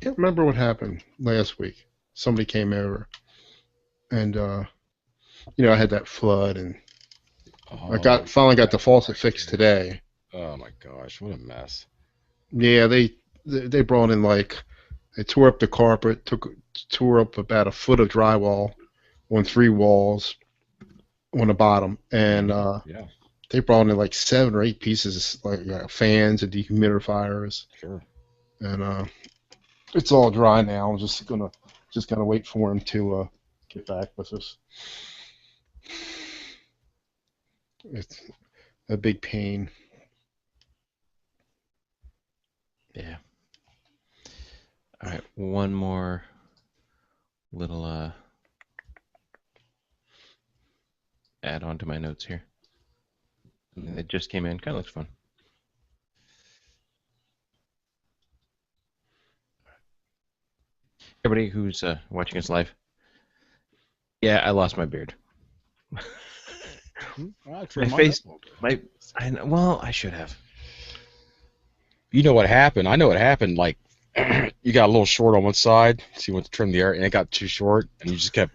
can't remember what happened last week. Somebody came over, and I had that flood, and I Oh, got finally got the faucet fixed today. oh my gosh, what a mess. Yeah, they brought in like they tore up the carpet, tore up about a foot of drywall on three walls on the bottom, and Yeah, they brought in like 7 or 8 pieces, like fans and dehumidifiers, sure. and it's all dry now. I'm just gonna wait for him to get back with us. It's a big pain. Yeah. All right. One more little add on to my notes here. It just came in. Kind of looks fun. Everybody who's watching us live. Yeah, I lost my beard. Well, My face. Well, I should have. you know what happened? I know what happened. Like, you got a little short on one side, so you went to trim the area, and it got too short, and you just kept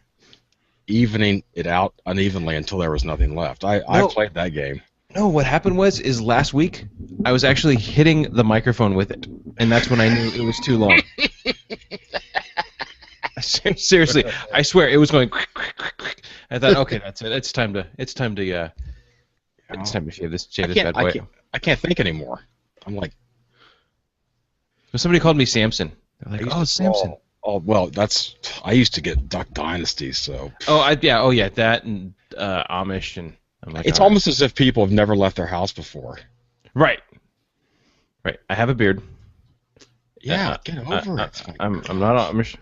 evening it out unevenly until there was nothing left. I No, played that game. no. What happened is last week I was actually hitting the microphone with it, and that's when I knew it was too long. Seriously, I swear it was going. I thought, okay, that's it. It's time to shave this bad boy. I can't think anymore. I'm like, But somebody called me Samson. They're I like, used oh, to Samson. Oh well, I used to get Duck Dynasty, so Oh yeah, that and Amish, and I'm like, it's all right. almost as if people have never left their house before. Right. I have a beard. Yeah, get over it. I'm not Amish.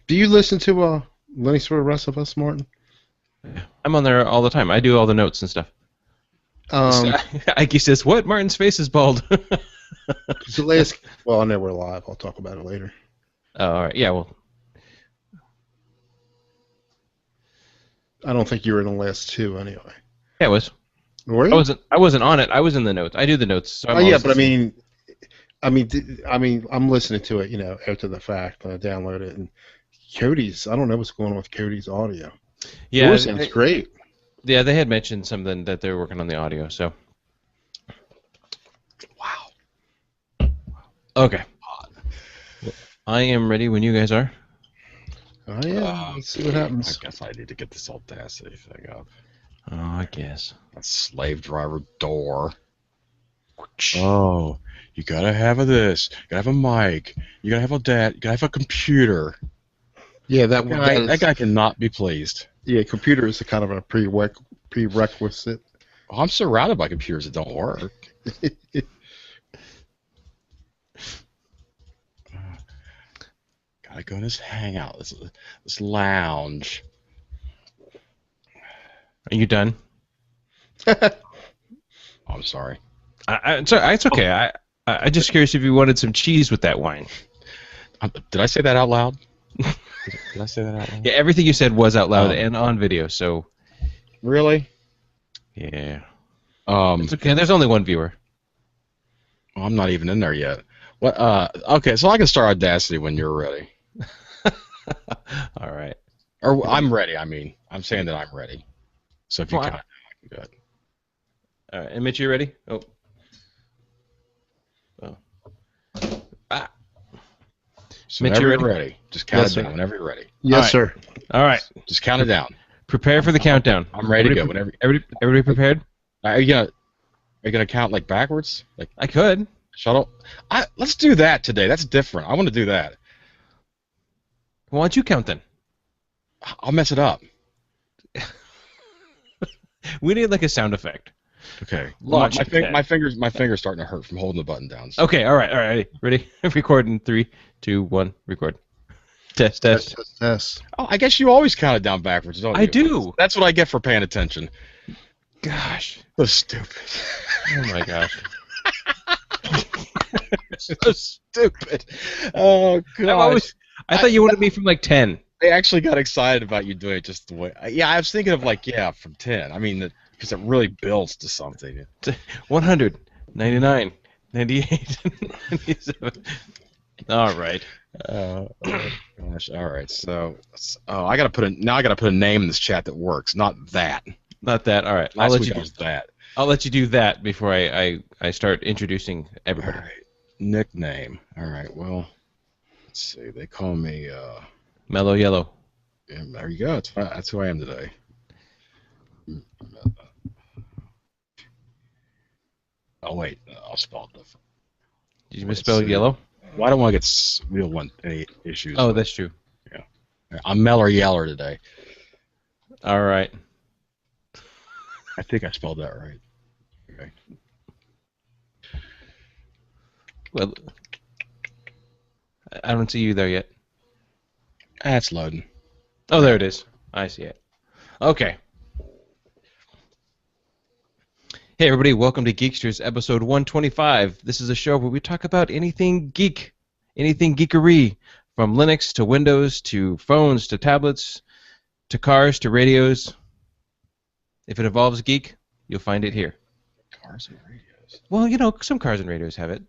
Do you listen to Lenny Sort of Rest of Us, Martin? I'm on there all the time. I do all the notes and stuff. Um, Ike says, "What? Martin's face is bald." the last. Well, I know we're live. I'll talk about it later. Oh, all right. Yeah. Well. I don't think you were in the last two anyway. Yeah, it was. Were you? I wasn't on it. I was in the notes. I do the notes. So I'm Oh yeah, always but listening. I'm listening to it, after the fact. I download it, and Cody's. I don't know what's going on with Cody's audio. Yeah. Yours sounds great. Yeah, they had mentioned something that they're working on the audio. So. Wow. Okay. I am ready when you guys are. Oh yeah. Let's see what happens. I guess I need to get this Audacity thing up. Oh, I guess. That slave driver door. Oh, you gotta have this. You gotta have a mic. You gotta have that. You gotta have a computer. Yeah, That guy cannot be pleased. Yeah, computer is a kind of a prerequisite. Oh, I'm surrounded by computers that don't work. Gotta go in this hangout, this lounge. Are you done? Oh, I'm sorry. It's okay. I just curious if you wanted some cheese with that wine. Did I say that out loud? Did I say that out loud? Yeah, everything you said was out loud and on video. So. Really? Yeah. It's okay. There's only one viewer. Well, I'm not even in there yet. What? Okay, so I can start Audacity when you're ready. All right. Or I'm ready. I mean, I'm saying that I'm ready. So if you count, I can do it. All right. And Mitch, you ready? Oh. So Mitch, whenever you you're ready? ready, just count Yes, it down. sir. Whenever you're ready. Yes, right. sir. All right. Just count it down. Prepare for the countdown. I'm ready to go. Whenever. Everybody prepared? Are you gonna count like backwards? Like I could. shuttle? Let's do that today. That's different. I want to do that. Why don't you count then? I'll mess it up. We need like a sound effect. Okay. Launch My it. finger's starting to hurt from holding the button down. So. Okay. All right. Ready? Record in 3, 2, 1. Record. Test. Yes. Oh, I guess you always count it down backwards, don't you? I do. That's what I get for paying attention. Gosh. So stupid. Oh my gosh. So stupid. Oh gosh. I thought you wanted me from like 10. I actually got excited about you doing it just the way. Yeah, I was thinking of from 10. I mean, because it really builds to something. 100, 99, 98, 97. All right. Gosh. All right. So, I gotta put a name in this chat that works. Not that. Not that. All right. Last week I was that. I'll let you do that before I start introducing All everybody. right. Nickname. All right. Well, let's see. They call me. Mellow Yellow. Yeah, there you go. That's who I am today. Oh wait, I'll spell it different. Did you misspell yellow? Well, I don't want to get we don't want any issues. Oh, that's true. I'm Meller Yeller today. All right. I think I spelled that right. Okay. Well, I don't see you there yet. That's loading. Oh, there it is. I see it. Okay. Hey, everybody. Welcome to Geeksters, episode 125. This is a show where we talk about anything geek, anything geekery, from Linux to Windows to phones to tablets to cars to radios. If it involves geek, you'll find it here. Cars and radios. Well, you know, some cars and radios have it.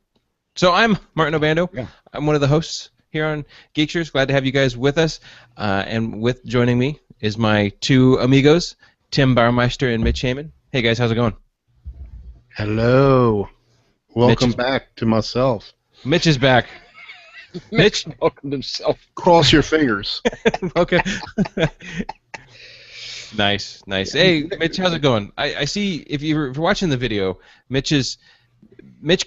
So I'm Martin Obando. Yeah. I'm one of the hosts here on Geeksters. Glad to have you guys with us. And with joining me is my two amigos, Tim Baumeister and Mitch Heyman. Hey, guys, how's it going? Hello. Welcome Mitch is- back to myself. Mitch is back. Mitch, welcomed himself. Cross your fingers. okay. Nice. Hey, Mitch, how's it going? I see, if you're watching the video, Mitch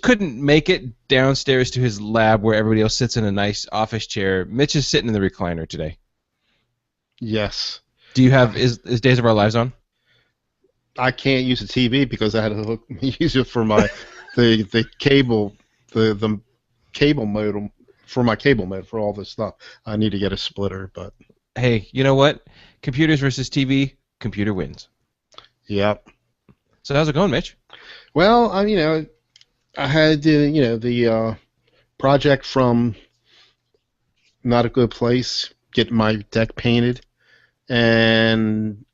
couldn't make it downstairs to his lab where everybody else sits in a nice office chair. Mitch is sitting in the recliner today. Yes. Do you have is Days of Our Lives on? I can't use the TV because I had to use it for my the cable the cable modem for my cable modem for all this stuff. I need to get a splitter, but Hey, you know what? Computers versus TV, computer wins. yep. So how's it going, Mitch? Well, I had the project from Not a Good Place, getting my deck painted, and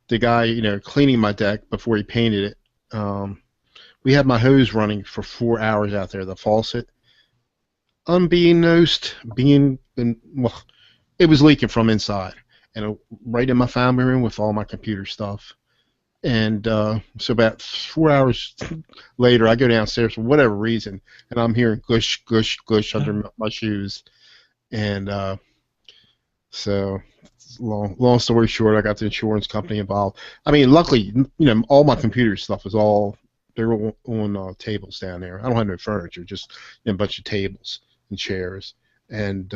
the guy, cleaning my deck before he painted it. We had my hose running for 4 hours out there, the faucet. Unbeknownst, it was leaking from inside, and right in my family room with all my computer stuff. And so about 4 hours later, I go downstairs for whatever reason, and I'm hearing gush, gush, gush under my shoes. And so, long story short, I got the insurance company involved. I mean, luckily, all my computer stuff is they're on tables down there. I don't have no furniture, just a bunch of tables and chairs. And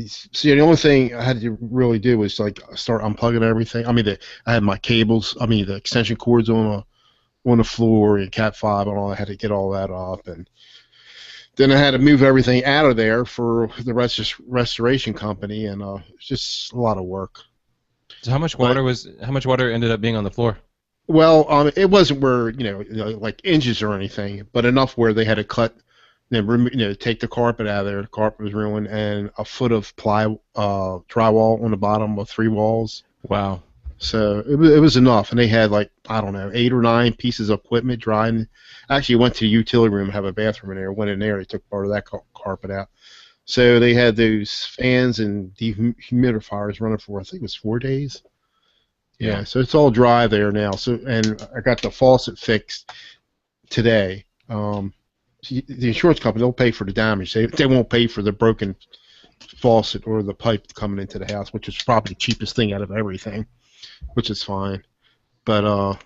see, the only thing I had to really do was start unplugging everything. I mean, I had my cables. I mean, the extension cords on the floor and Cat5 and all. I had to get all that up, and then I had to move everything out of there for the restoration company, and it's just a lot of work. So how much water ended up being on the floor? Well, it wasn't where like inches or anything, but enough where they had to cut. Take the carpet out of there. The carpet was ruined, and a foot of drywall on the bottom of 3 walls. Wow. So it was enough, and they had 8 or 9 pieces of equipment drying. Actually, went to the utility room, have a bathroom in there. Went in there, they took part of that carpet out. So they had those fans and dehumidifiers running for I think it was 4 days. Yeah. So it's all dry there now. So and I got the faucet fixed today. The insurance company, they'll pay for the damage. They won't pay for the broken faucet or the pipe coming into the house, which is probably the cheapest thing out of everything, which is fine. But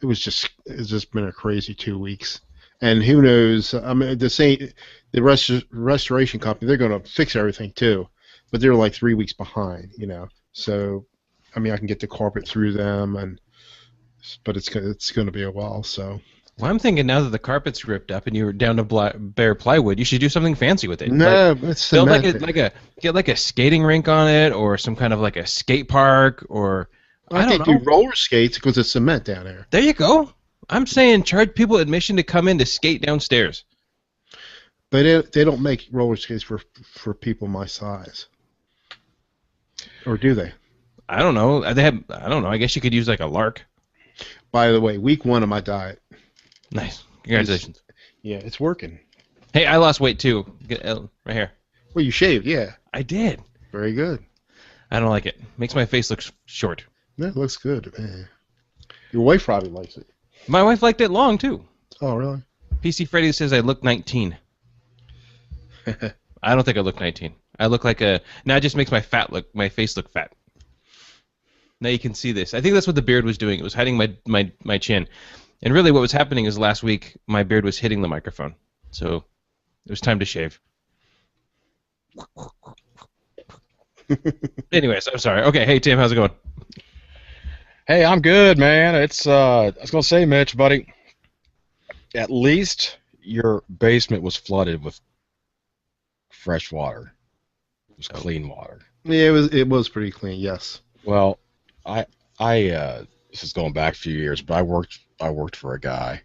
it's just been a crazy 2 weeks, and who knows? I mean, the restoration company, they're going to fix everything too, but they're like 3 weeks behind, So, I mean, I can get the carpet through them, but it's going to be a while. So. Well, I'm thinking now that the carpet's ripped up and you're down to bare plywood, you should do something fancy with it. No, it's cement. Get a skating rink on it, or some kind of a skate park, or I don't know. Do roller skates because it's cement down there. There you go. I'm saying charge people admission to come in to skate downstairs. But they don't make roller skates for people my size, or do they? I don't know. I don't know. I guess you could use a lark. By the way, week 1 of my diet. Nice. Congratulations. It's working. Hey, I lost weight too. Right here. Well, you shaved, yeah. I did. Very good. I don't like it. Makes my face look short. Yeah, it looks good, man. Your wife probably likes it. My wife liked it long too. Oh, really? PC Freddy says I look 19. I don't think I look 19. I look like a. Now it just makes my face look fat. Now you can see this. I think that's what the beard was doing. It was hiding my chin. And really what was happening is last week my beard was hitting the microphone. So it was time to shave. Anyways, I'm sorry. Okay, hey Tim, how's it going? Hey, I'm good, man. It's I was gonna say, Mitch, buddy, at least your basement was flooded with fresh water. It was clean water. Yeah, it was pretty clean, yes. Well, I this is going back a few years, but I worked for a guy.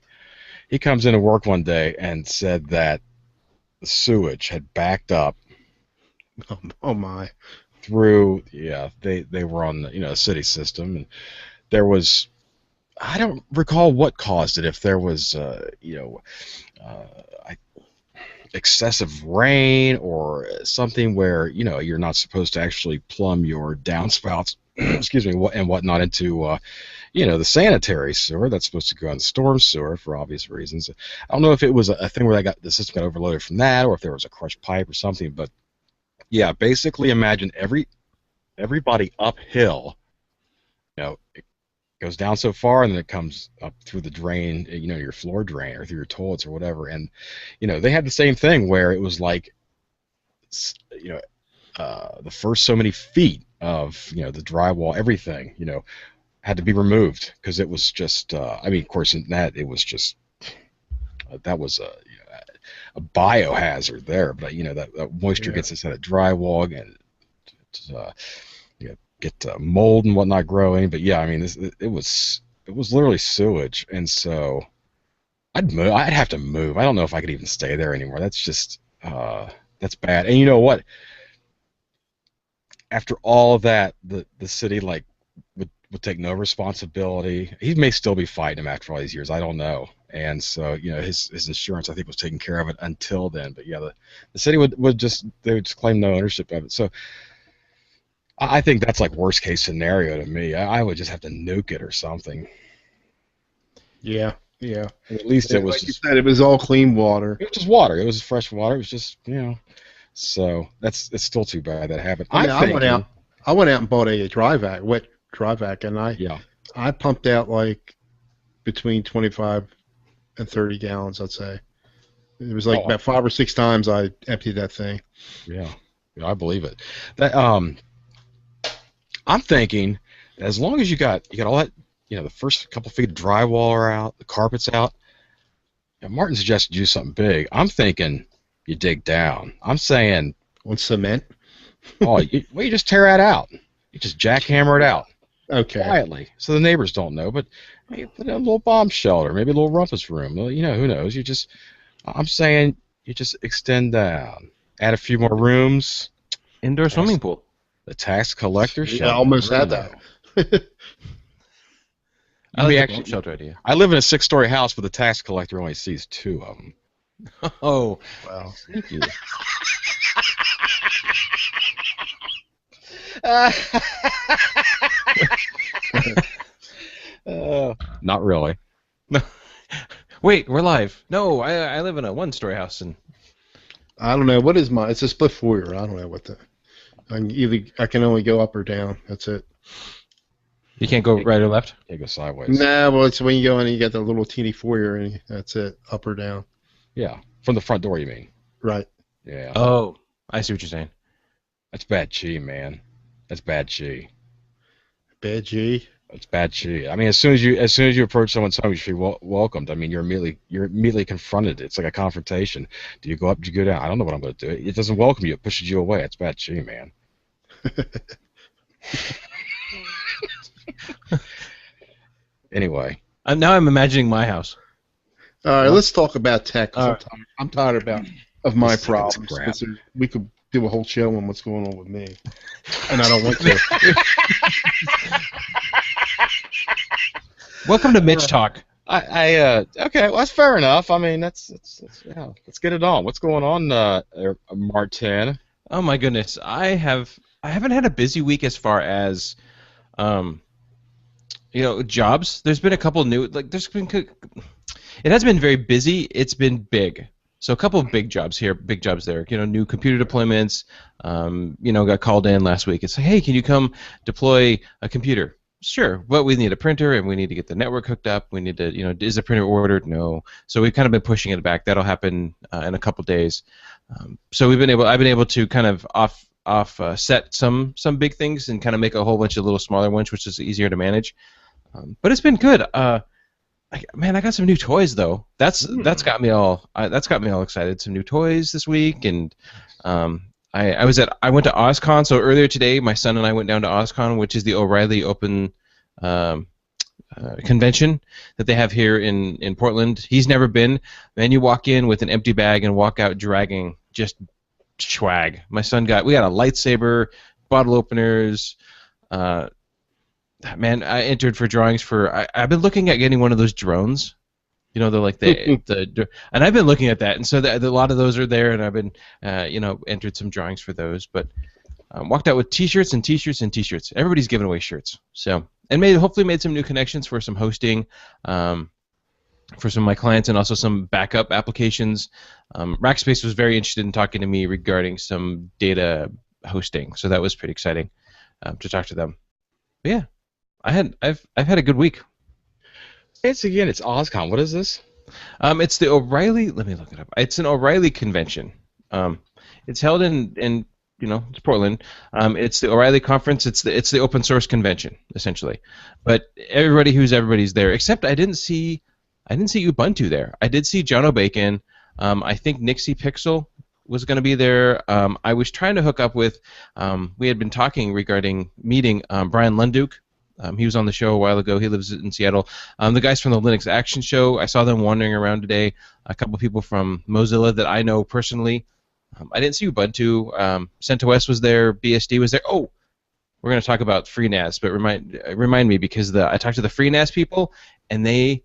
He comes into work one day and said that the sewage had backed up Oh my. through. Yeah, they were on the a city system, and there was, I don't recall what caused it. If there was excessive rain or something where you're not supposed to actually plumb your downspouts, excuse me, and whatnot into the sanitary sewer that's supposed to go in the storm sewer for obvious reasons. I don't know if it was a thing where the system got overloaded from that, or if there was a crushed pipe or something. But yeah, basically imagine everybody uphill. It goes down so far, and then it comes up through the drain, your floor drain or through your toilets or whatever. And they had the same thing where it was like, the first so many feet of the drywall, everything, had to be removed because it was just. Of course, in that it was just that was a biohazard there. But that moisture gets inside the drywall and get mold and whatnot growing. But yeah, it was literally sewage, and so I'd have to move. I don't know if I could even stay there anymore. That's just that's bad. And you know what? After all that, the city would take no responsibility. He may still be fighting him after all these years. I don't know. And so his insurance I think was taking care of it until then. But yeah, the city would just claim no ownership of it. So I think that's like worst case scenario to me. I would just have to nuke it or something. Yeah, yeah. At least it was like you said, it was all clean water. It was just water. It was fresh water. It was just So it's still too bad that happened. I went out and bought a wet dry vac, and I pumped out like between 25 and 30 gallons, I'd say. It was like about 5 or 6 times I emptied that thing. Yeah, I believe it. That I'm thinking, as long as you got all that, the first couple feet of drywall are out, the carpet's out. Martin suggested you do something big. I'm thinking you dig down. I'm saying on cement. You just tear that out. You just jackhammer it out. Okay. Quietly, so the neighbors don't know. But you put in a little bomb shelter, maybe a little rumpus room. Well, who knows? I'm saying you just extend down, add a few more rooms, Indoor swimming pool. The tax collector shelter. Yeah, I almost had that. I like the bomb shelter idea. I live in a 6-story house, but the tax collector only sees 2 of them. Oh, wow! Thank you. Not really. Wait, we're live. No, I live in a 1-story house, and I don't know what is mine. It's a split foyer. I don't know what the. I can only go up or down. That's it. You can't go right or left. You go sideways. Nah, well, it's when you go in and you get the little teeny foyer, and that's it, up or down. Yeah, from the front door, you mean? Right. Yeah. Oh, I see what you're saying. That's bad chi, man. That's bad chi. Bad G. It's bad chi. As soon as you approach someone's home, you should be welcomed. You're immediately confronted. It's like a confrontation. Do you go up? Do you go down? I don't know what I'm going to do. It doesn't welcome you. It pushes you away. It's bad chi, man. Anyway. Now I'm imagining my house. All right, let's talk about tech. I'm tired of my problems. We could do a whole show on what's going on with me, and I don't want to. Welcome to Mitch Talk. Okay, well, that's fair enough. Let's get it on. What's going on, Martin? Oh my goodness, I haven't had a busy week as far as um, jobs. There's been a couple new it has been very busy. It's been big. So a couple of big jobs here, big jobs there. New computer deployments. Got called in last week. It's like, hey, can you come deploy a computer? Sure, but we need a printer and we need to get the network hooked up. We need to, is the printer ordered? No. So we've kind of been pushing it back. That'll happen in a couple days. So I've been able to kind of set some big things and kind of make a whole bunch of little smaller ones, which is easier to manage. But it's been good. I got some new toys though. That's got me all excited. Some new toys this week, and I went to OzCon. So earlier today, my son and I went down to OzCon, which is the O'Reilly Open convention that they have here in Portland. He's never been. Man, you walk in with an empty bag and walk out dragging just swag. My son we got a lightsaber, bottle openers. Man, I entered for drawings for. I've been looking at getting one of those drones. They're like and I've been looking at that, and so a lot of those are there, and I've been, entered some drawings for those. But walked out with T-shirts and T-shirts and T-shirts. Everybody's giving away shirts, so and hopefully made some new connections for some hosting, for some of my clients, and also some backup applications. Rackspace was very interested in talking to me regarding some data hosting, so that was pretty exciting to talk to them. But yeah. I've had a good week. It's OzCon. What is this? It's the O'Reilly. Let me look it up. It's an O'Reilly convention. It's held in it's Portland. It's the O'Reilly conference. It's the open source convention essentially. But everybody's there. Except I didn't see Ubuntu there. I did see John O'Bacon. I think Nixie Pixel was going to be there. I was trying to hook up with. We had been talking regarding meeting Brian Lunduke. He was on the show a while ago. He lives in Seattle. The guys from the Linux Action Show, I saw them wandering around today. A couple of people from Mozilla that I know personally. I didn't see Ubuntu. CentOS was there. BSD was there. Oh, we're going to talk about FreeNAS, but remind me because I talked to the FreeNAS people, and they,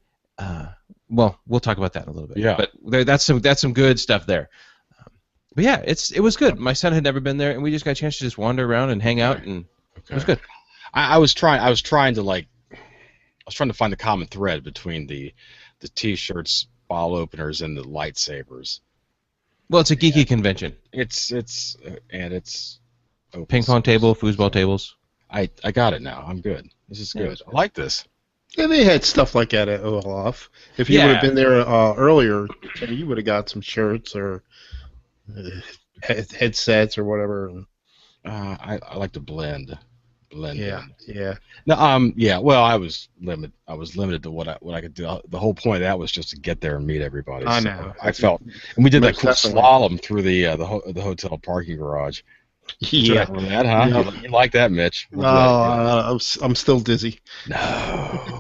we'll talk about that in a little bit. Yeah. But that's some good stuff there. But yeah, it was good. My son had never been there, and we just got a chance to just wander around and hang out, and it was good. I was trying to find the common thread between the T-shirts, bottle openers, and the lightsabers. Well, it's a geeky convention. It's open ping pong table, foosball tables. I got it now. I'm good. This is good. I like this. Yeah, they had stuff like that at OLOF. If you would have been there earlier, you would have got some shirts or headsets or whatever. I like to blend. Yeah. No, well, I was limited to what I could do. The whole point of that was just to get there and meet everybody. I know. I felt, and we did that cool Definitely. slalom through the hotel parking garage. Yeah. Remember that, huh? Yeah. You like that, Mitch? I'm still dizzy. No.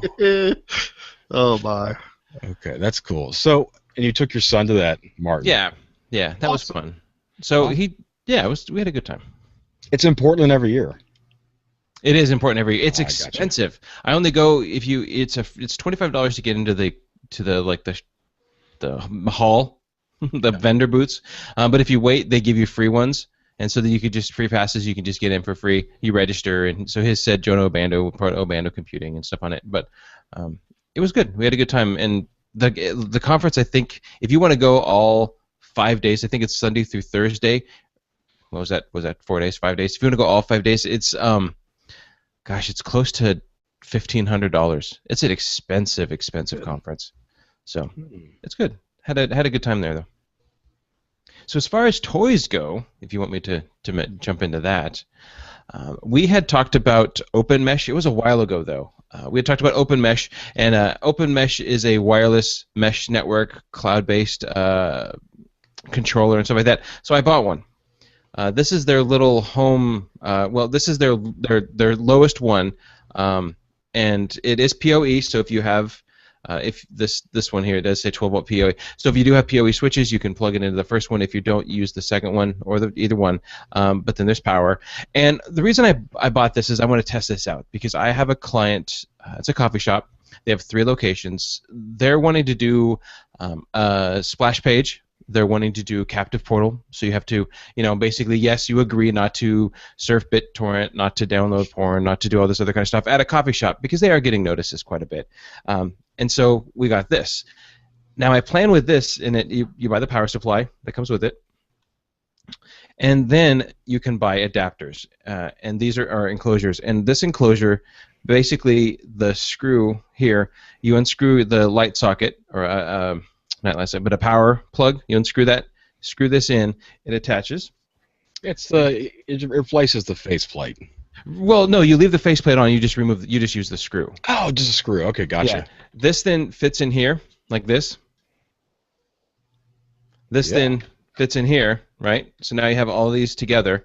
Oh my. Okay, that's cool. So, and you took your son to that, Martin? Yeah, that was fun. So we had a good time. It's in Portland every year. It is important every year. It's I gotcha. expensive. I only go if you. It's $25 to get into the hall, the vendor booths. But if you wait, they give you free ones, and so that you could just free passes. You can just get in for free. You register, and so his said Jonah Obando, part of Obando Computing and stuff on it. But it was good. We had a good time, and the conference. I think if you want to go all 5 days, I think it's Sunday through Thursday. What was that? Was that 4 days, 5 days? If you want to go all 5 days, it's it's close to $1,500. It's an expensive conference. So it's good. Had a good time there though. So as far as toys go, if you want me to jump into that, we had talked about Open Mesh. It was a while ago though. We had talked about Open Mesh, and Open Mesh is a wireless mesh network, cloud-based controller and stuff like that. So I bought one. This is their little home. This is their lowest one, and it is PoE. So if you have, if this one here does say 12-volt PoE. So if you do have PoE switches, you can plug it into the first one. If you don't, use the second one or either one. But then there's power. And the reason I bought this is I want to test this out because I have a client. It's a coffee shop. They have 3 locations. They're wanting to do a splash page they're wanting to do captive portal, so you have to, basically, yes, you agree not to surf BitTorrent, not to download porn, not to do all this other kind of stuff at a coffee shop, because they are getting notices quite a bit. And so we got this. Now my plan with this, in it, you buy the power supply that comes with it, and then you can buy adapters, and these are enclosures. And this enclosure, basically, the screw here, you unscrew the light socket, or not light socket, but a power plug. You unscrew that, screw this in, it attaches. It replaces the faceplate. Well, no, you leave the faceplate on. You just use the screw. Oh, just a screw. Okay, gotcha. Yeah. This then fits in here like this. This then fits in here, right? So now you have all these together,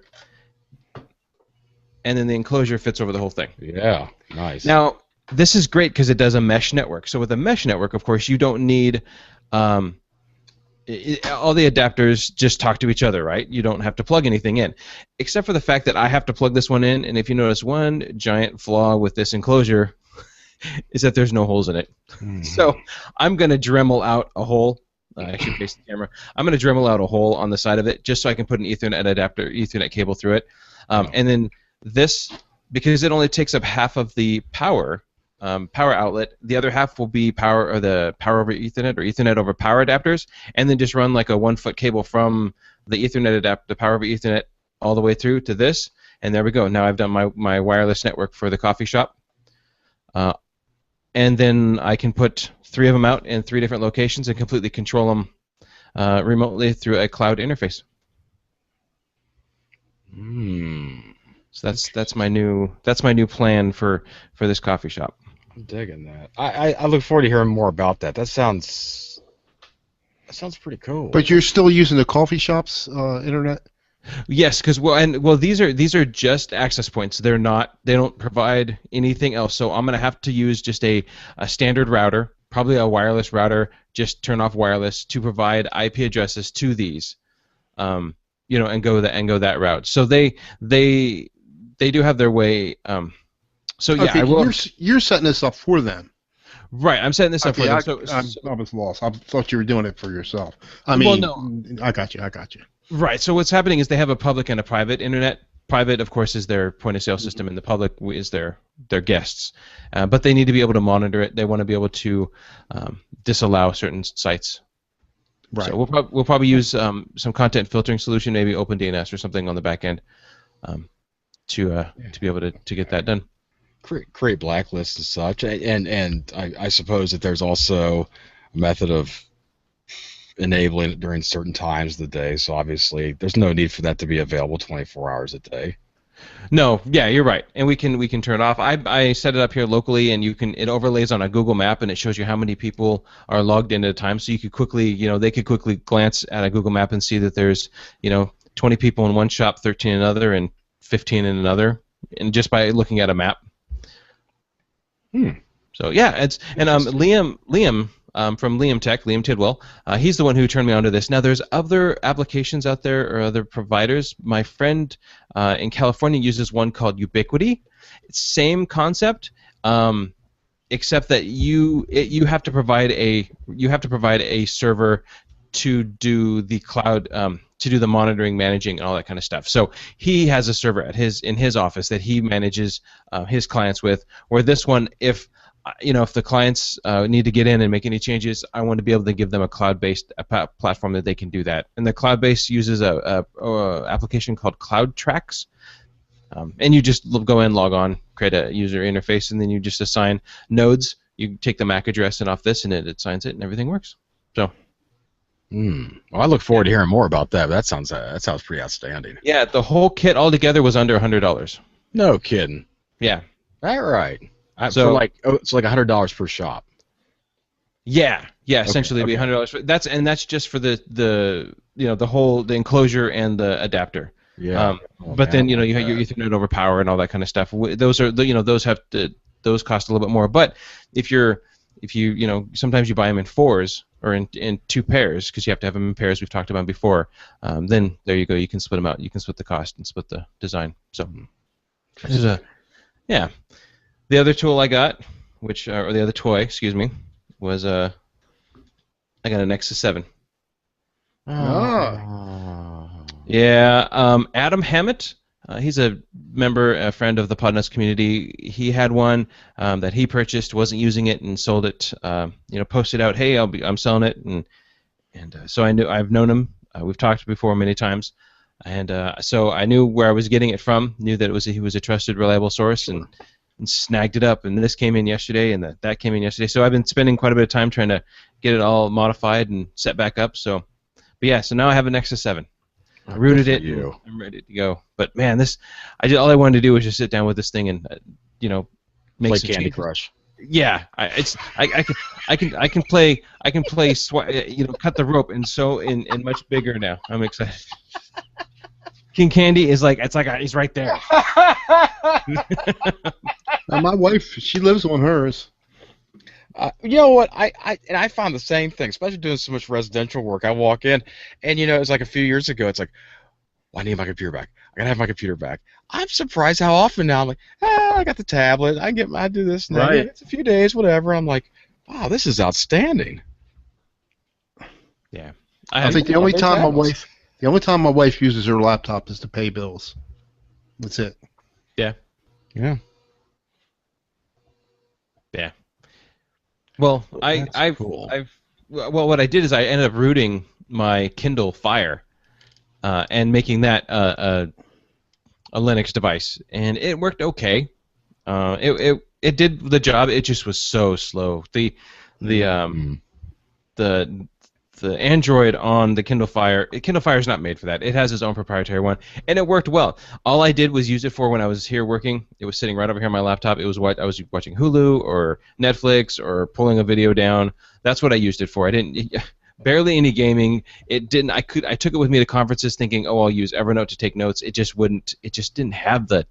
and then the enclosure fits over the whole thing. Yeah, nice. Now, this is great because it does a mesh network. So with a mesh network, of course, you don't need all the adapters just talk to each other, right? You don't have to plug anything in, except for the fact that I have to plug this one in, and if you notice, one giant flaw with this enclosure is that there's no holes in it. So I'm going to Dremel out a hole. I should face the camera. I'm going to Dremel out a hole on the side of it just so I can put an Ethernet cable through it. And then this, because it only takes up half of the power outlet, the other half will be the power over Ethernet or Ethernet over power adapters, and then just run like a 1-foot cable from the Ethernet the power over Ethernet all the way through to this, and there we go. Now I've done my wireless network for the coffee shop. And then I can put 3 of them out in 3 different locations and completely control them remotely through a cloud interface. So that's my new plan for this coffee shop. I'm digging that. I look forward to hearing more about that. That sounds pretty cool. But you're still using the coffee shop's internet? Yes, because these are just access points. They don't provide anything else. So I'm gonna have to use just a standard router, probably a wireless router. Just turn off wireless to provide IP addresses to these, and go that route. So they do have their way. So yeah, okay, I will. You're setting this up for them. Right, I'm setting this up for them. I was lost. I thought you were doing it for yourself. I got you. Right. So what's happening is they have a public and a private internet. Private, of course, is their point of sale system, and the public is their guests. But they need to be able to monitor it. They want to be able to disallow certain sites. Right. So we'll probably use some content filtering solution, maybe OpenDNS or something on the back end, to be able to get that done. Create blacklists and such, and I suppose that there's also a method of enabling it during certain times of the day. So obviously, there's no need for that to be available 24 hours a day. No, yeah, you're right, and we can turn it off. I set it up here locally, and it overlays on a Google map, and it shows you how many people are logged in at a time. So you could quickly, they could quickly glance at a Google map and see that there's 20 people in one shop, 13 in another, and 15 in another, and just by looking at a map. So yeah, Liam from Liam Tech, Liam Tidwell, he's the one who turned me onto this. Now there's other applications out there or other providers. My friend in California uses one called Ubiquity. It's same concept, except that you have to provide a server to do the cloud, to do the monitoring, managing, and all that kind of stuff. So he has a server in his office that he manages his clients with. Where this one, if the clients need to get in and make any changes, I want to be able to give them a cloud-based platform that they can do that. And the cloud-based uses a application called CloudTrax. And you just go in, log on, create a user interface, and then you just assign nodes. You take the MAC address and off this, and it assigns it, and everything works. So. Well, I look forward to hearing more about that. That sounds pretty outstanding. Yeah, the whole kit altogether was under $100. No kidding. Yeah. All right. So it's like $100 per shop. Yeah. Essentially, it'd be $100. That's just for the enclosure and the adapter. Yeah. But then you have your Ethernet over power and all that kind of stuff. Those cost a little bit more. But if you sometimes you buy them in 4s or in 2 pairs because you have to have them in pairs. We've talked about before. Then there you go. You can split them out. You can split the cost and split the design. So this is the other tool I got, or the other toy, excuse me, was I got a Nexus 7. Ah. Yeah, Adam Hammett. He's a member, a friend of the Podnuts community. He had one that he purchased, wasn't using it, and sold it. Posted out, "Hey, I'm selling it," and so I've known him. We've talked before many times, and so I knew where I was getting it from. Knew that he was a trusted, reliable source, and snagged it up. And this came in yesterday, and that came in yesterday. So I've been spending quite a bit of time trying to get it all modified and set back up. So, but yeah, so now I have a Nexus 7. I rooted it. And I'm ready to go. But man, all I wanted to do was just sit down with this thing and make Play some Candy changes. Crush. Yeah, I can play cut the rope and so in much bigger now. I'm excited. King Candy is he's right there. Now, my wife, she lives on hers. You know what? I found the same thing, especially doing so much residential work. I walk in, and it's like a few years ago. It's like, well, I need my computer back. I gotta have my computer back. I'm surprised how often now I'm like, I got the tablet. I do this now. Right. It's a few days, whatever. I'm like, wow, this is outstanding. Yeah. I think the only time my wife uses her laptop is to pay bills. That's it. Yeah. Yeah. Yeah. Well, cool. what I did is I ended up rooting my Kindle Fire, and making that a Linux device, and it worked okay. It did the job. It just was so slow. The Android on the Kindle Fire is not made for that. It has its own proprietary one, and it worked well. All I did was use it for when I was here working. It was sitting right over here on my laptop. It was I was watching Hulu or Netflix or pulling a video down. That's what I used it for. I didn't barely any gaming. It didn't. I took it with me to conferences, thinking, oh, I'll use Evernote to take notes. It just wouldn't. It just didn't have the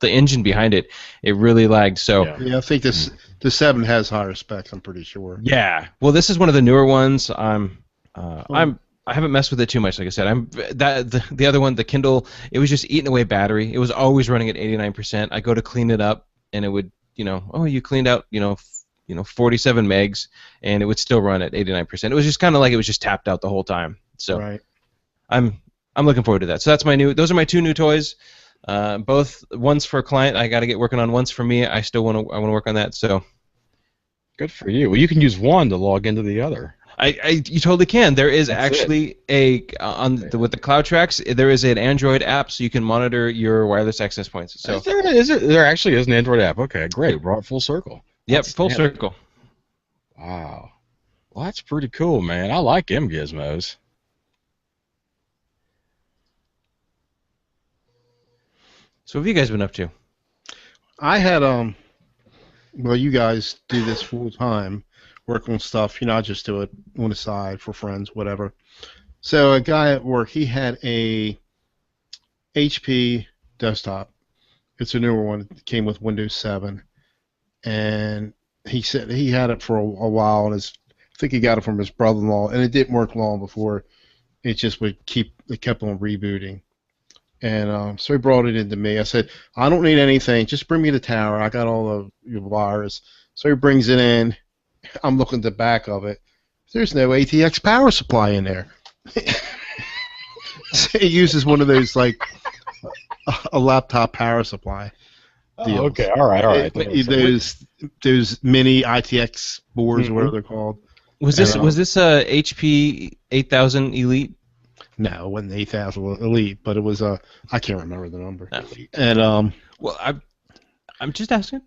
engine behind it. It really lagged. So yeah, I think the 7 has higher specs. I'm pretty sure. yeah. Well, this is one of the newer ones. I haven't messed with it too much. Like I said, the other one, the Kindle. It was just eating away battery. It was always running at 89%. I go to clean it up, and it would, you cleaned out, 47 megs, and it would still run at 89%. It was just kind of like it was just tapped out the whole time. So right. I'm looking forward to that. So that's those are my 2 new toys. Both one's for a client. I got to get working on. One's for me. I want to work on that. So good for you. Well, you can use one to log into the other. You totally can. There is actually with the Cloud Tracks, there is an Android app, so you can monitor your wireless access points. So there actually is an Android app. Okay, great. Brought it full circle. Yep, full circle. Wow. Well, that's pretty cool, man. I like them gizmos. So what have you guys been up to? I had well, you guys do this full time, work on stuff. I just do it on the side for friends, whatever. So a guy at work, he had a HP desktop. It's a newer one. It came with Windows 7, and he said he had it for a while, and I think he got it from his brother-in-law, and it didn't work long before it just it kept on rebooting. And so he brought it into me. I said, I don't need anything. Just bring me the tower. I got all the wires. So he brings it in. I'm looking at the back of it. There's no ATX power supply in there. So he uses one of those, like, a laptop power supply deals. Oh, okay, all right. Those mini ITX boards, or whatever they're called. Was this a HP 8000 Elite? No, it wasn't 8000 Elite, but it was I can't remember the number. No. And well, I'm just asking.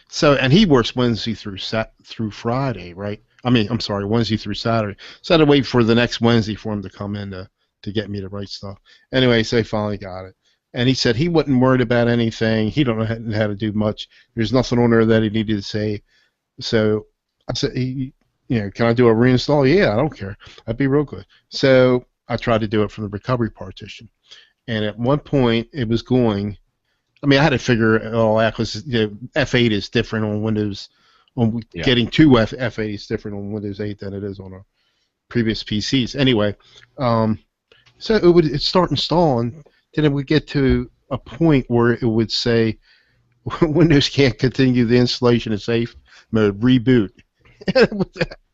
So, and he works Wednesday through Friday, right? I'm sorry, Wednesday through Saturday. So I had to wait for the next Wednesday for him to come in to get me the right stuff. Anyway, so he finally got it. And he said he wasn't worried about anything. He don't know how to do much. There's nothing on there that he needed to say. So I said, can I do a reinstall? Yeah, I don't care. That'd be real good. So I tried to do it from the recovery partition. And at one point, it was going. I had to figure it all out because F8 is different on Windows. Getting to F8 is different on Windows 8 than it is on our previous PCs. Anyway, so it would start installing. Then it would get to a point where it would say, Windows can't continue the installation in safe mode, reboot.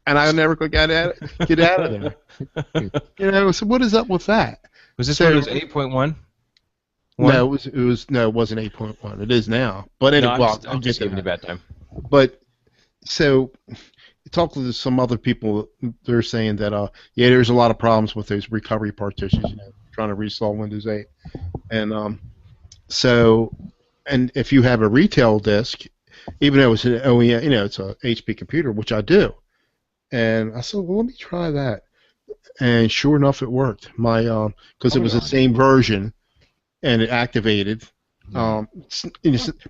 and I never could get out of there. So what is up with that? Was this So, Windows 8.1? No, it wasn't 8.1. It is now. But anyway, No, well, I'm just giving you a bad time. But so, talk to some other people. They're saying that there's a lot of problems with those recovery partitions. Trying to reinstall Windows 8, and and if you have a retail disk, even though it's an OEM, it's a HP computer, which I do, and I said, well, let me try that, and sure enough, it worked. My because it was the same version, and it activated.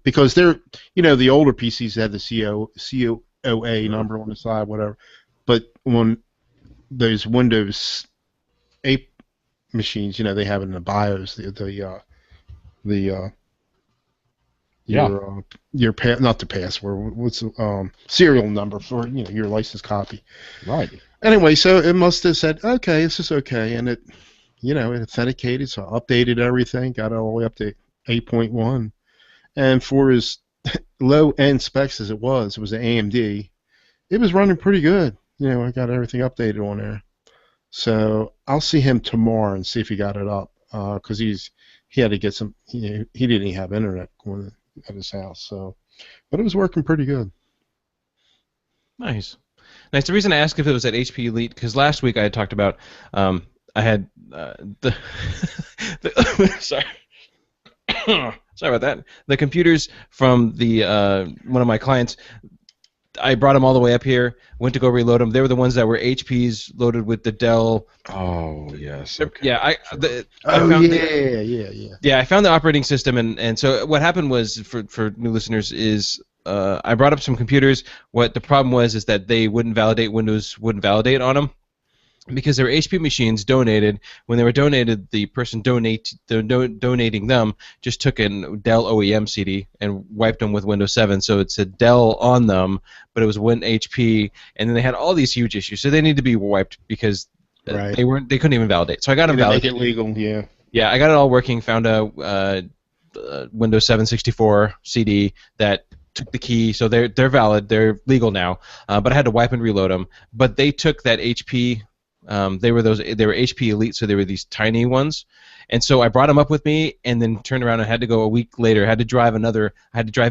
Because they're, the older PCs had the COA number on the side, whatever. But when those Windows 8 machines, they have it in the BIOS, not the password, what's serial number for your license copy. Right. Anyway, so it must have said, okay, this is okay, and it, it authenticated, so I updated everything, got it all the way up to 8.1, and for as low-end specs as it was an AMD, it was running pretty good. I got everything updated on there. So I'll see him tomorrow and see if he got it up, because he had to get some, he didn't even have internet going at his house, so, but it was working pretty good. Nice. The reason I asked if it was at HP Elite, because last week I had talked about, I had sorry. Sorry about that. The computers from the one of my clients, I brought them all the way up here, went to go reload them. They were the ones that were HPs loaded with the Dell. Oh, yes. Okay. Yeah, I found the operating system, and so what happened was, for new listeners, is I brought up some computers. What the problem was is that they wouldn't validate, Windows wouldn't validate on them, because they were HP machines donated. When they were donated, the person donating them just took a Dell OEM CD and wiped them with Windows 7. So it said Dell on them, but it was HP, and then they had all these huge issues. So they need to be wiped because they couldn't even validate. So I got them validated. Make it legal, yeah. Yeah, I got it all working. Found a Windows 764 CD that took the key, so they're valid. They're legal now. But I had to wipe and reload them. But they took that HP. They were HP Elite, so they were these tiny ones, and so I brought them up with me, and then turned around and had to go a week later. I had to drive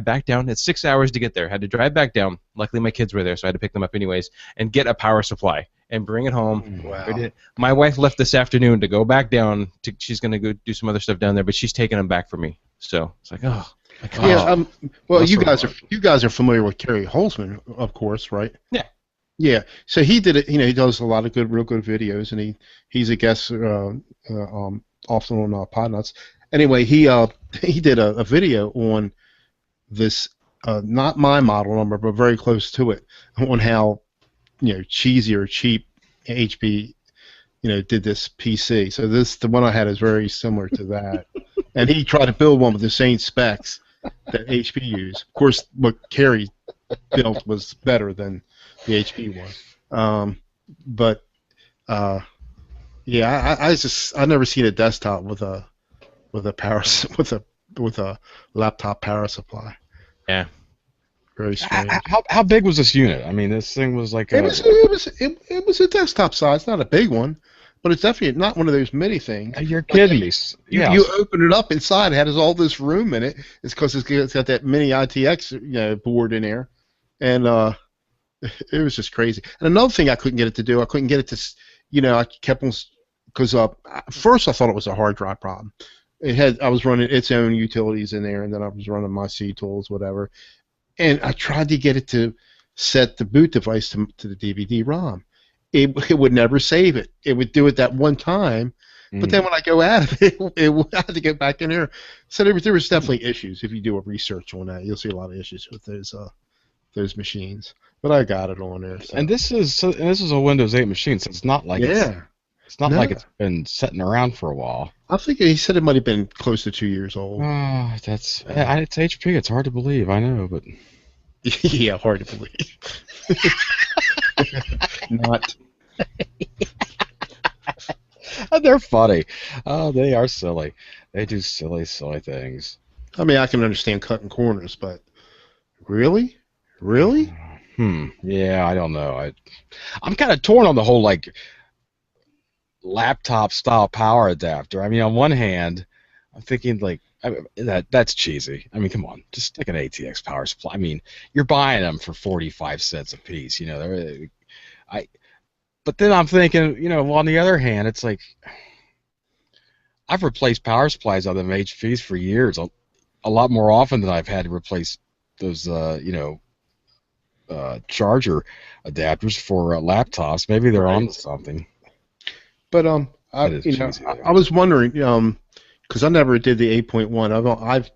back down. It's 6 hours to get there. I had to drive back down. Luckily, my kids were there, so I had to pick them up anyways, and get a power supply and bring it home. Wow. My wife left this afternoon to go back down. She's gonna go do some other stuff down there, but she's taking them back for me. So it's like, oh. Yeah. Well, you guys are familiar with Kerry Holzman, of course, right? Yeah. Yeah, so he did it. He does a lot of real good videos, and he's a guest often on Podnuts. Anyway, he did a video on this, not my model number, but very close to it, on how cheesy or cheap HP did this PC. So the one I had is very similar to that, and he tried to build one with the same specs that HP used. Of course, what Kerry built was better than the HP one, I never seen a desktop with a laptop power supply. Yeah, very strange. How big was this unit? I mean, this thing was like it was a desktop size, not a big one, but it's definitely not one of those mini things. You're kidding me. You open it up inside, it has all this room in it. It's because it's got that mini ITX board in there, and it was just crazy. And another thing I couldn't get it to do, I couldn't get it to, I kept on, because first I thought it was a hard drive problem. I was running its own utilities in there, and then I was running my C tools, whatever. And I tried to get it to set the boot device to the DVD-ROM. It would never save it. It would do it that one time, but then when I go out of it, I had to get back in there. So there was definitely issues. If you do a research on that, you'll see a lot of issues with those machines. But I got it on there. So. And this is a Windows 8 machine, so it's not like like it's been sitting around for a while. I think he said it might have been close to 2 years old. It's HP. It's hard to believe. I know, but yeah, hard to believe. Not. They're funny. Oh, they are silly. They do silly things. I mean, I can understand cutting corners, but really? Yeah, I don't know. I'm kind of torn on the whole like laptop style power adapter. I mean, on one hand, I'm thinking like that's cheesy. I mean, come on, just stick an ATX power supply. I mean, you're buying them for 45 cents a piece. You know, I. But then I'm thinking, well, on the other hand, it's like I've replaced power supplies on them HPs for years, a lot more often than I've had to replace those, charger adapters for laptops. Maybe they're Right. on to something. But That is cheesy. I was wondering, because I never did the 8.1.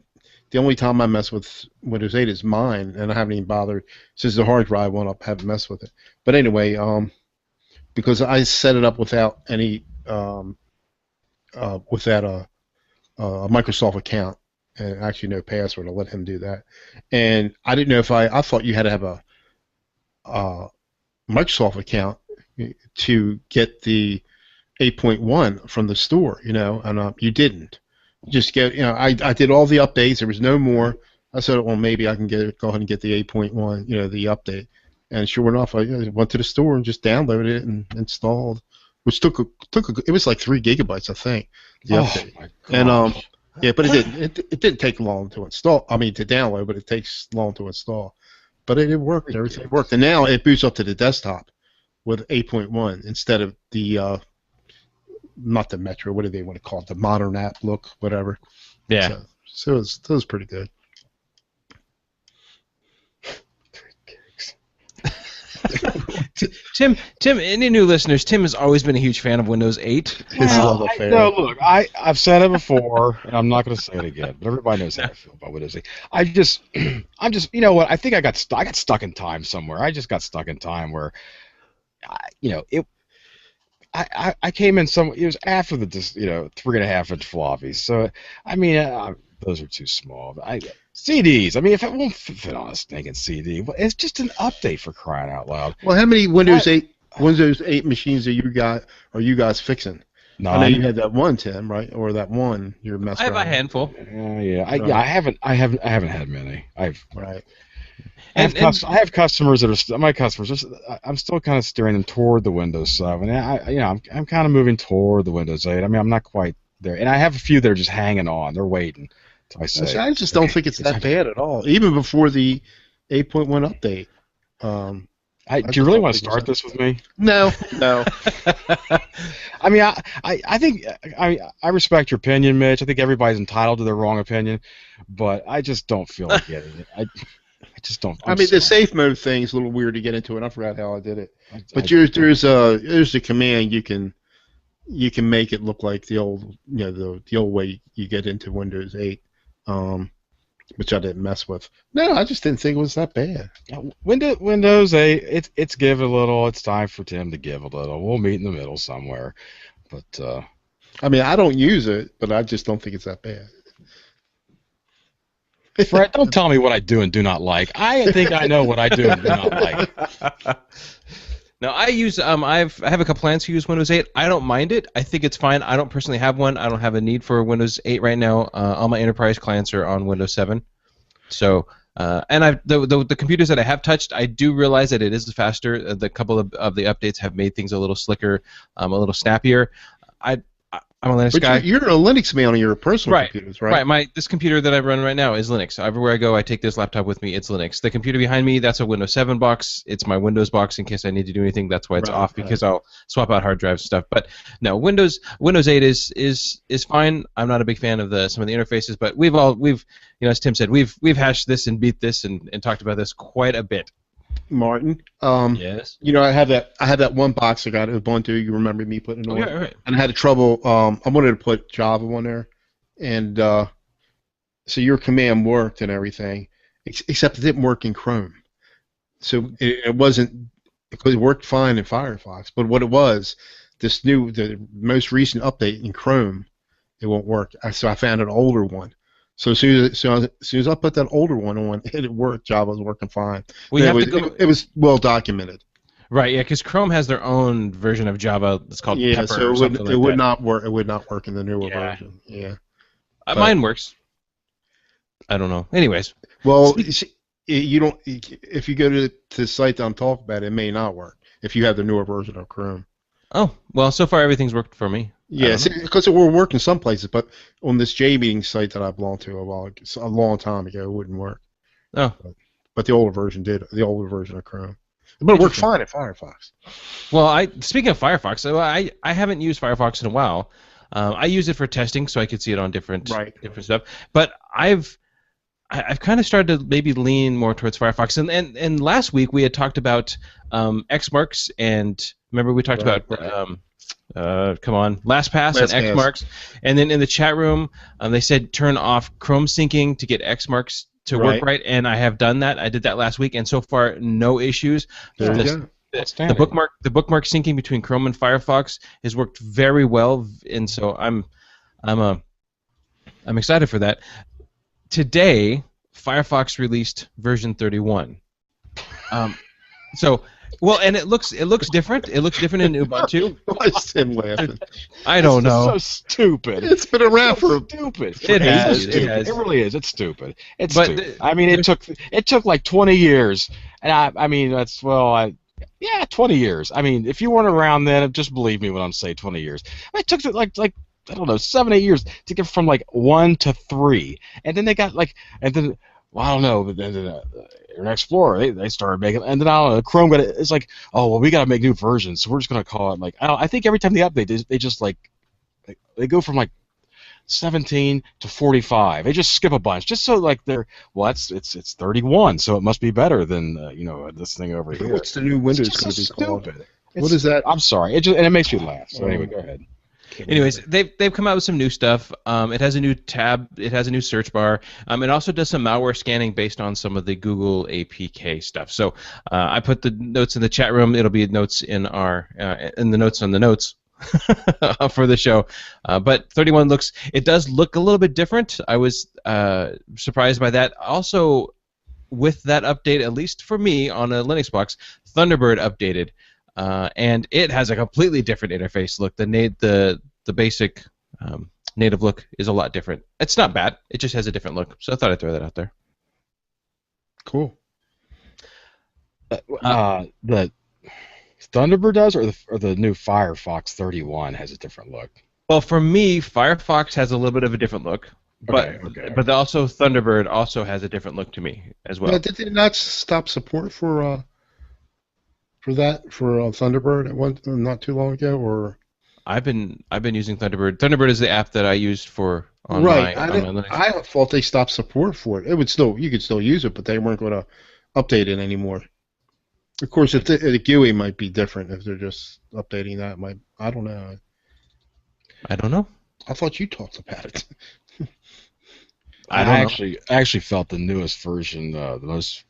The only time I mess with Windows 8 is mine, and I haven't even bothered since the hard drive went up. I haven't messed with it. But anyway, because I set it up without any without a Microsoft account and actually no password. I let him do that, and I didn't know if I thought you had to have a Microsoft account to get the 8.1 from the store, and you didn't. Just get, I did all the updates. There was no more. I said, well, maybe I can go ahead and get the 8.1, the update. And sure enough, I went to the store and just downloaded it and installed, which it was like 3 gigabytes, I think, the update. My And gosh. yeah, but it didn't take long to install. I mean, to download, but it takes long to install. But it worked. Everything worked, and now it boots up to the desktop with 8.1 instead of the not the Metro. What do they want to call it? The modern app look, whatever. Yeah. So it was pretty good. Tim, any new listeners, Tim has always been a huge fan of Windows 8. His love affair. No, look, I've said it before, and I'm not going to say it again. But everybody knows how I feel about Windows 8. I'm just, you know what? I think I got stuck in time somewhere. I just got stuck in time where, I came in it was after the 3.5-inch floppies. So I mean, those are too small. CDs. I mean, if it won't fit on a stinking CD, it's just an update for crying out loud. Well, how many Windows 8 machines are you guys fixing? No, I know you had that one, Tim, right? Or that one you're messing I have around a handful. I haven't had many. Right. I have customers that are my customers. I'm still kind of steering them toward the Windows 7. I'm kind of moving toward the Windows 8. I mean, I'm not quite there, and I have a few that are just hanging on. They're waiting until I say. I just don't think it's that bad at all, even before the 8.1 update. Do you really want to start this with me? No. I mean, I think I respect your opinion, Mitch. I think everybody's entitled to their wrong opinion, but I just don't feel like getting it. I just don't. The safe mode thing is a little weird to get into, and I forgot how I did it. But there's a command you can make it look like the old the old way you get into Windows 8, which I didn't mess with. No, I just didn't think it was that bad. Windows 8, it's give a little. It's time for Tim to give a little. We'll meet in the middle somewhere. But I mean, I don't use it, but I just don't think it's that bad. Fred, don't tell me what I do and do not like. I think I know what I do and do not like. No, I use I have a couple plans to use Windows 8. I don't mind it. I think it's fine. I don't personally have one. I don't have a need for Windows 8 right now. All my enterprise clients are on Windows 7. So, and the computers that I have touched, I do realize that it is faster. The couple of the updates have made things a little slicker, a little snappier. I'm a Linux guy. You're a Linux man on your personal computers, right? Right. This computer that I run right now is Linux. Everywhere I go, I take this laptop with me. It's Linux. The computer behind me, that's a Windows 7 box. It's my Windows box in case I need to do anything. That's why it's off, because I'll swap out hard drives and stuff. But no, Windows 8 is fine. I'm not a big fan of some of the interfaces, but we've as Tim said, we've hashed this and beat this and talked about this quite a bit. Martin. Yes. I have that one box I got at Ubuntu. You remember me putting it on? Yeah, right. And I had trouble. I wanted to put Java on there, and so your command worked and everything, except it didn't work in Chrome. So it wasn't, because it worked fine in Firefox. But what it was, the most recent update in Chrome, it won't work. So I found an older one. So as soon as I put that older one on, it worked. Java was working fine. It was well documented. Right, yeah, because Chrome has their own version of Java that's called Pepper. So it would not work. It would not work in the newer version. Yeah. Mine works. I don't know. Anyways. Well, You don't. If you go to the site that I'm talking about, it may not work if you have the newer version of Chrome. Oh, well, so far everything's worked for me. Yes, because it will work in some places, but on this JMeeting site that I belong to a long time ago, it wouldn't work. Oh. But the older version did. The older version of Chrome. But it worked fine in Firefox. Well, speaking of Firefox, so I haven't used Firefox in a while. I use it for testing, so I could see it on different stuff. But I've kind of started to maybe lean more towards Firefox. And last week we had talked about Xmarks, and remember we talked about LastPass and Xmarks. And then in the chat room, they said turn off Chrome syncing to get Xmarks to work right, and I have done that. I did that last week, and so far no issues. There you go. The bookmark syncing between Chrome and Firefox has worked very well, and so I'm excited for that. Today, Firefox released version 31. And it looks different. It looks different in Ubuntu. Why is Tim laughing? I don't know. So stupid. It's been around for stupid. It has. It really is. It's stupid. It's stupid. I mean, it took like 20 years, and I mean 20 years. I mean, if you weren't around then, just believe me when I'm saying 20 years. It took like I don't know, 7-8 years to get from like 1 to 3, and then they got I don't know, but then Internet Explorer they started making, and then I don't know, Chrome got it. It's like, oh well, we got to make new versions, so we're just gonna call it like I think every time they update, they just like they go from like 17 to 45. They just skip a bunch, just so like it's 31, so it must be better than this thing over here. What's the new Windows going to be called? What is that? I'm sorry, and it makes me laugh. So anyway, go ahead. Anyways, they've come out with some new stuff. It has a new tab. It has a new search bar. It also does some malware scanning based on some of the Google APK stuff. So I put the notes in the chat room. It'll be notes in the notes on the notes for the show. But 31 does look a little bit different. I was surprised by that. Also, with that update, at least for me on a Linux box, Thunderbird updated. And it has a completely different interface look. The basic native look is a lot different. It's not bad. It just has a different look. So I thought I'd throw that out there. Cool. The Thunderbird does, or the new Firefox 31 has a different look? Well, for me, Firefox has a little bit of a different look. But also Thunderbird also has a different look to me as well. Did they not stop support for Thunderbird not too long ago, or? I've been using Thunderbird. Thunderbird is the app that I used for on my Linux. I thought they stopped support for it. You could still use it, but they weren't going to update it anymore. Of course, the GUI might be different if they're just updating that. I don't know. I don't know. I thought you talked about it. I actually felt the newest version, the most.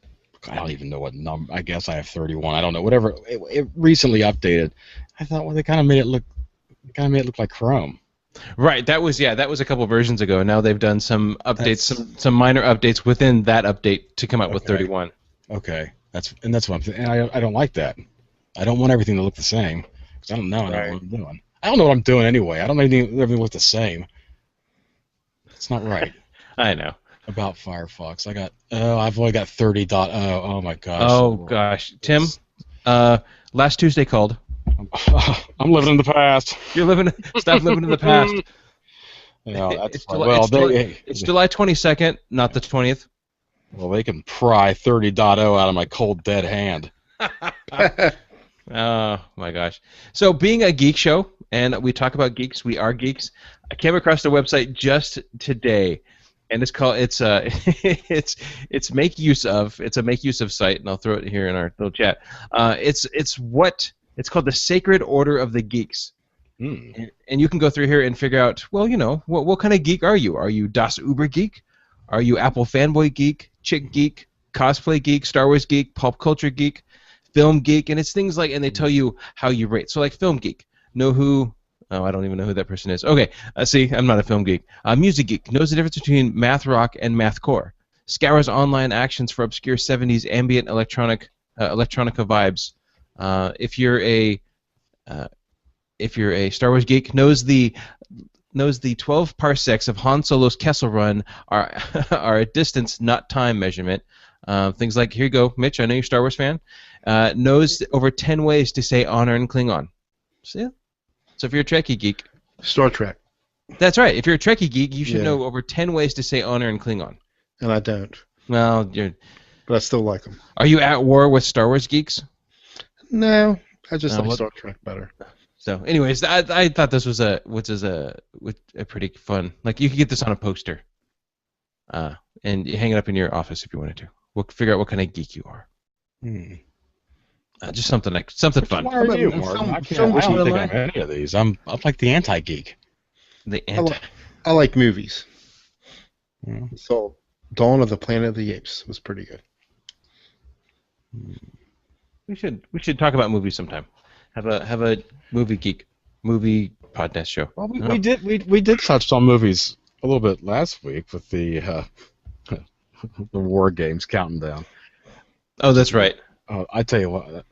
I don't even know what number. I guess I have 31. I don't know. Whatever. It recently updated. I thought, well, they kind of made it look like Chrome. Right. That was a couple versions ago. Now they've done some updates, some minor updates within that update to come out with 31. Okay. That's what I'm saying. And I don't like that. I don't want everything to look the same because I don't know what I'm doing. I don't know what I'm doing anyway. I don't know everything look the same. It's not right. I know. About Firefox, I've only got 30.0. Oh my gosh. Oh gosh, Tim. Last Tuesday called. I'm living in the past. Stop living in the past. It's July 22nd, not the 20th. Well, they can pry 30.0 out of my cold dead hand. Oh my gosh. So being a geek show, and we talk about geeks, we are geeks. I came across the website just today. And it's a make use of site, and I'll throw it here in our little chat. It's called the Sacred Order of the Geeks, and you can go through here and figure out, well, what kind of geek are you? Are you Das Uber geek? Are you Apple fanboy geek, chick geek, cosplay geek, Star Wars geek, pop culture geek, film geek? And it's things like, and they tell you how you rate. So like film geek, know who. Oh, I don't even know who that person is. Okay, see, I'm not a film geek. Music geek knows the difference between math rock and mathcore. Scours online actions for obscure 70s ambient electronica vibes. If you're a Star Wars geek, knows the 12 parsecs of Han Solo's Kessel Run are a distance, not time measurement. Things like, here you go, Mitch, I know you're a Star Wars fan, knows over 10 ways to say honor in Klingon. So, yeah. So if you're a Trekkie geek, Star Trek, that's right. If you're a Trekkie geek, you should Yeah. know over 10 ways to say honor in Klingon. and I don't, Well, but I still like them. are you at war with Star Wars geeks? No, I just No, like what- Star Trek better. So, anyways, I thought this was a pretty fun. Like, you could get this on a poster, and you hang it up in your office if you wanted to. We'll figure out what kind of geek you are. Just something fun. Why are you, Some- Martin? I some don't would think like- I'm any of these. I'm like the anti-geek. The I, anti. I like movies. Yeah. So, Dawn of the Planet of the Apes was pretty good. We should talk about movies sometime. Have a movie podcast show. Well, Oh. we did touch on movies a little bit last week with the the War Games counting down. Oh, that's right. I tell you what,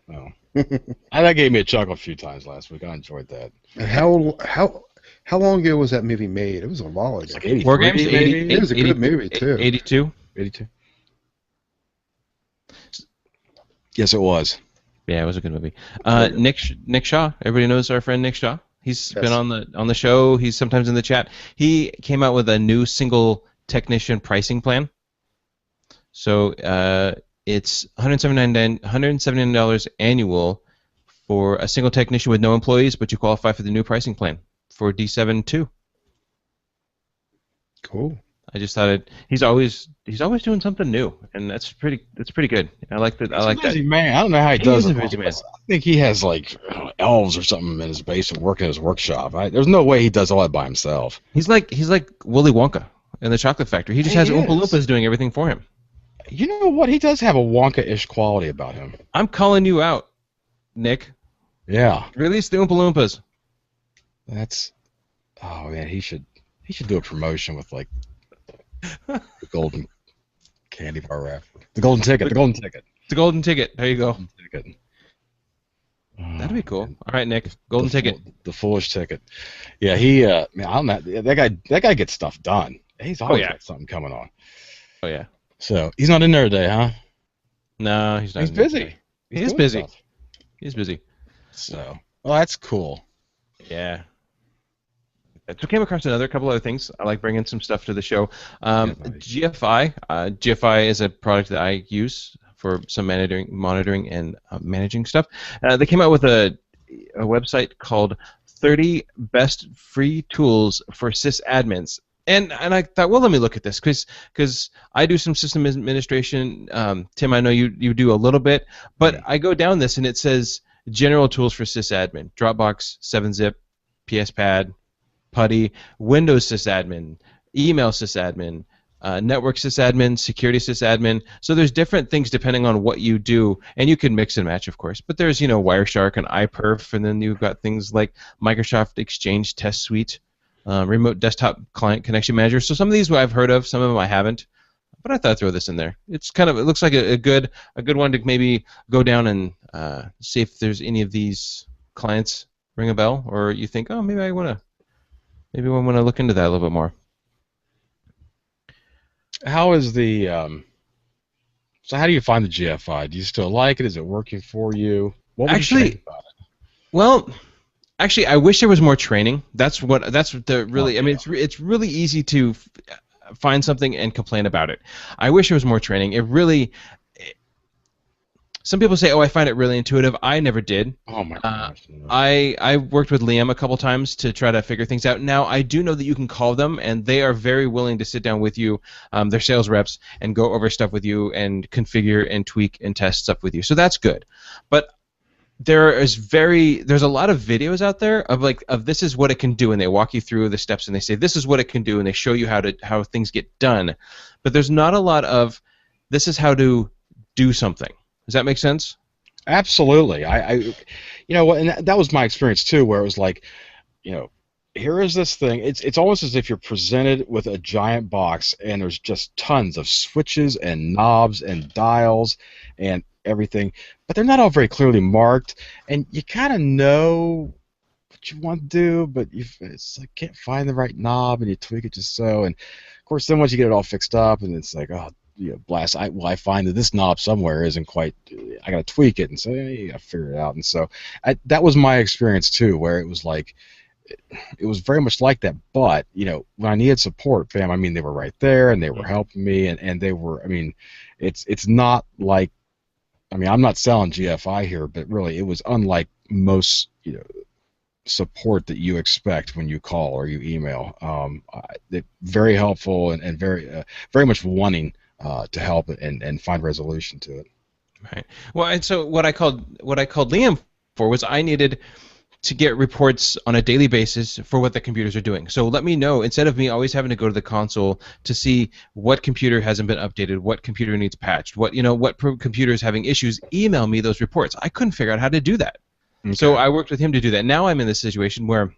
that gave me a chuckle a few times last week. I enjoyed that. And how long ago was that movie made? It was a while ago. It's like 83, War Games, maybe? It was a good movie too. 82. 82. Yes, it was. Yeah, it was a good movie. Nick Shaw. Everybody knows our friend Nick Shaw. He's Yes. been on the show. He's sometimes in the chat. He came out with a new single technician pricing plan. So it's $179 annual for a single technician with no employees, but you qualify for the new pricing plan for D7-2. Cool. I just thought he's always doing something new, and that's pretty good. I like that. I like He's a busy that. man. I don't know how he He does is it. a busy man. I think he has like elves or something in his basement working in his workshop. There's no way he does all that by himself. He's like Willy Wonka in the Chocolate Factory. He just has He Oompa is. Loompas doing everything for him. You know what? He does have a Wonka-ish quality about him. I'm calling you out, Nick. Yeah. Release the Oompa Loompas. That's. Oh man, he should do a promotion with like the golden candy bar wrap. The golden ticket. The golden ticket. It's a golden ticket. There you go. Golden ticket. That'd be cool. All right, Nick. Golden ticket. The foolish ticket. Yeah, he. Man, I don't know. That guy gets stuff done. He's always yeah. got something coming on. Oh yeah. So he's not in there today, huh? No, he's not. He's busy. He He's is doing busy. stuff. He's busy. So, well, that's cool. Yeah. So I came across another couple other things. I like bringing some stuff to the show. nice. GFI. GFI is a product that I use for some monitoring and managing stuff. They came out with a website called 30 Best Free Tools for Sysadmins. And I thought, well, let me look at this because I do some system administration. Tim, I know you do a little bit, but I go down this and it says general tools for sysadmin: Dropbox, 7-Zip, PSPad, Putty, Windows sysadmin, email sysadmin, network sysadmin, security sysadmin. So there's different things depending on what you do, and you can mix and match, of course. But there's Wireshark and iPerf, and then you've got things like Microsoft Exchange Test Suite. Remote desktop client connection manager. So some of these I've heard of, some of them I haven't, but I thought I'd throw this in there. It looks like a good one to maybe go down and see if there's any of these clients ring a bell, or you think, oh, maybe I want to look into that a little bit more. How is the so how do you find the GFI? Do you still like it? Is it working for you? What would you change about it? Well, actually, I wish there was more training. That's what the really. I mean, it's really easy to find something and complain about it. I wish there was more training. It really. Some people say, "Oh, I find it really intuitive." I never did. Oh my gosh. No. I worked with Liam a couple times to try to figure things out. Now I do know that you can call them, and they are very willing to sit down with you, their sales reps, and go over stuff with you and configure and tweak and test stuff with you. So that's good, but. There's a lot of videos out there of this is what it can do, and they walk you through the steps and they say this is what it can do, and they show you how things get done. But there's not a lot of this is how to do something. Does that make sense? Absolutely. I and that was my experience too, where it was like, here is this thing. It's almost as if you're presented with a giant box, and there's just tons of switches and knobs and dials and everything, but they're not all very clearly marked, and you kind of know what you want to do, but it's can't find the right knob, and you tweak it just so. And of course, then once you get it all fixed up, and it's like, oh, blast. I find that this knob somewhere isn't quite. I got to tweak it, and so you got to figure it out. And so that was my experience too, where it was like. It was very much like that, but when I needed support, fam, I mean, they were right there and they were helping me, and they were. I mean, it's not like, I mean, I'm not selling GFI here, but really, it was unlike most support that you expect when you call or you email. Very helpful and very much wanting to help and find resolution to it. Right. Well, and so what I called Liam for was I needed to get reports on a daily basis for what the computers are doing. So let me know, instead of me always having to go to the console to see what computer hasn't been updated, what computer needs patched, what computer is having issues, email me those reports. I couldn't figure out how to do that. Okay. So I worked with him to do that. Now I'm in this situation where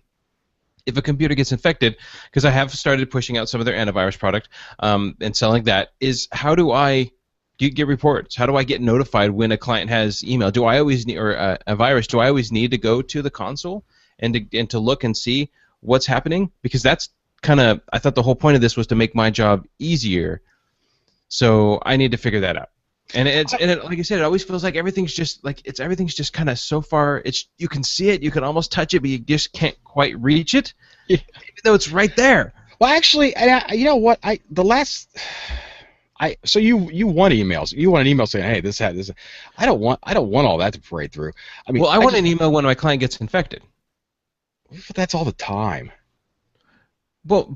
if a computer gets infected, because I have started pushing out some of their antivirus product and selling that, is how do I get reports? How do I get notified when a client has email? Do I always need, or a virus? Do I always need to go to the console and to look and see what's happening? Because that's kind of, I thought the whole point of this was to make my job easier. So I need to figure that out. And like I said, it always feels like everything's just kind of so far. You can see it, you can almost touch it, but you just can't quite reach it, even though it's right there. Well, actually, you know what? So you want emails. You want an email saying, "Hey, this." I don't want all that to parade through. I mean, well, I want an email when my client gets infected. But that's all the time. Well,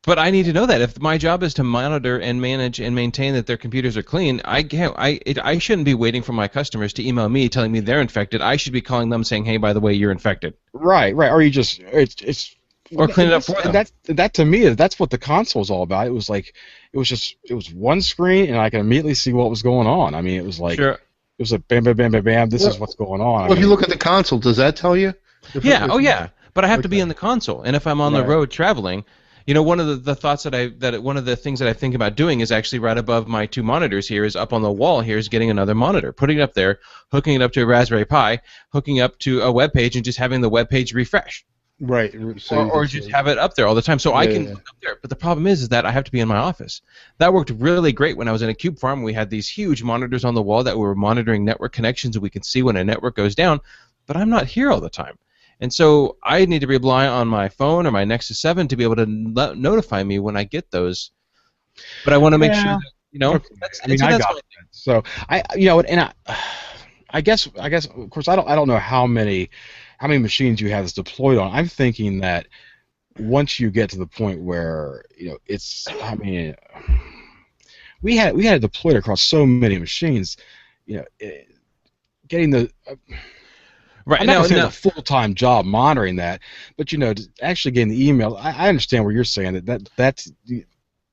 but I need to know that. If my job is to monitor and manage and maintain that their computers are clean, I shouldn't be waiting for my customers to email me telling me they're infected. I should be calling them saying, "Hey, by the way, you're infected." Right. Or you just or clean it up for them. That to me, that's what the console is all about. It was one screen, and I could immediately see what was going on. I mean, it was like, sure. It was like bam, bam, bam, bam, bam. This is what's going on. Well, if you look at the console, does that tell you? Yeah. But I have to be in the console, and if I'm on the road traveling, one of the thoughts one of the things that I think about doing is actually right above my two monitors here, is up on the wall here, is getting another monitor, putting it up there, hooking it up to a Raspberry Pi, hooking up to a web page, and just having the web page refresh. Right. So or just have it up there all the time, so I can look up there. But the problem is that I have to be in my office. That worked really great when I was in a cube farm. We had these huge monitors on the wall that were monitoring network connections, and we could see when a network goes down. But I'm not here all the time. And so I need to rely on my phone or my Nexus 7 to be able to notify me when I get those. But I want to make sure that, Okay. I got that. So I guess of course I don't know how many machines you have this deployed on. I'm thinking that once you get to the point where it's, I mean, we had it deployed across so many machines, getting the right. I'm not saying a full-time job monitoring that, but actually getting the email. I understand what you're saying, that's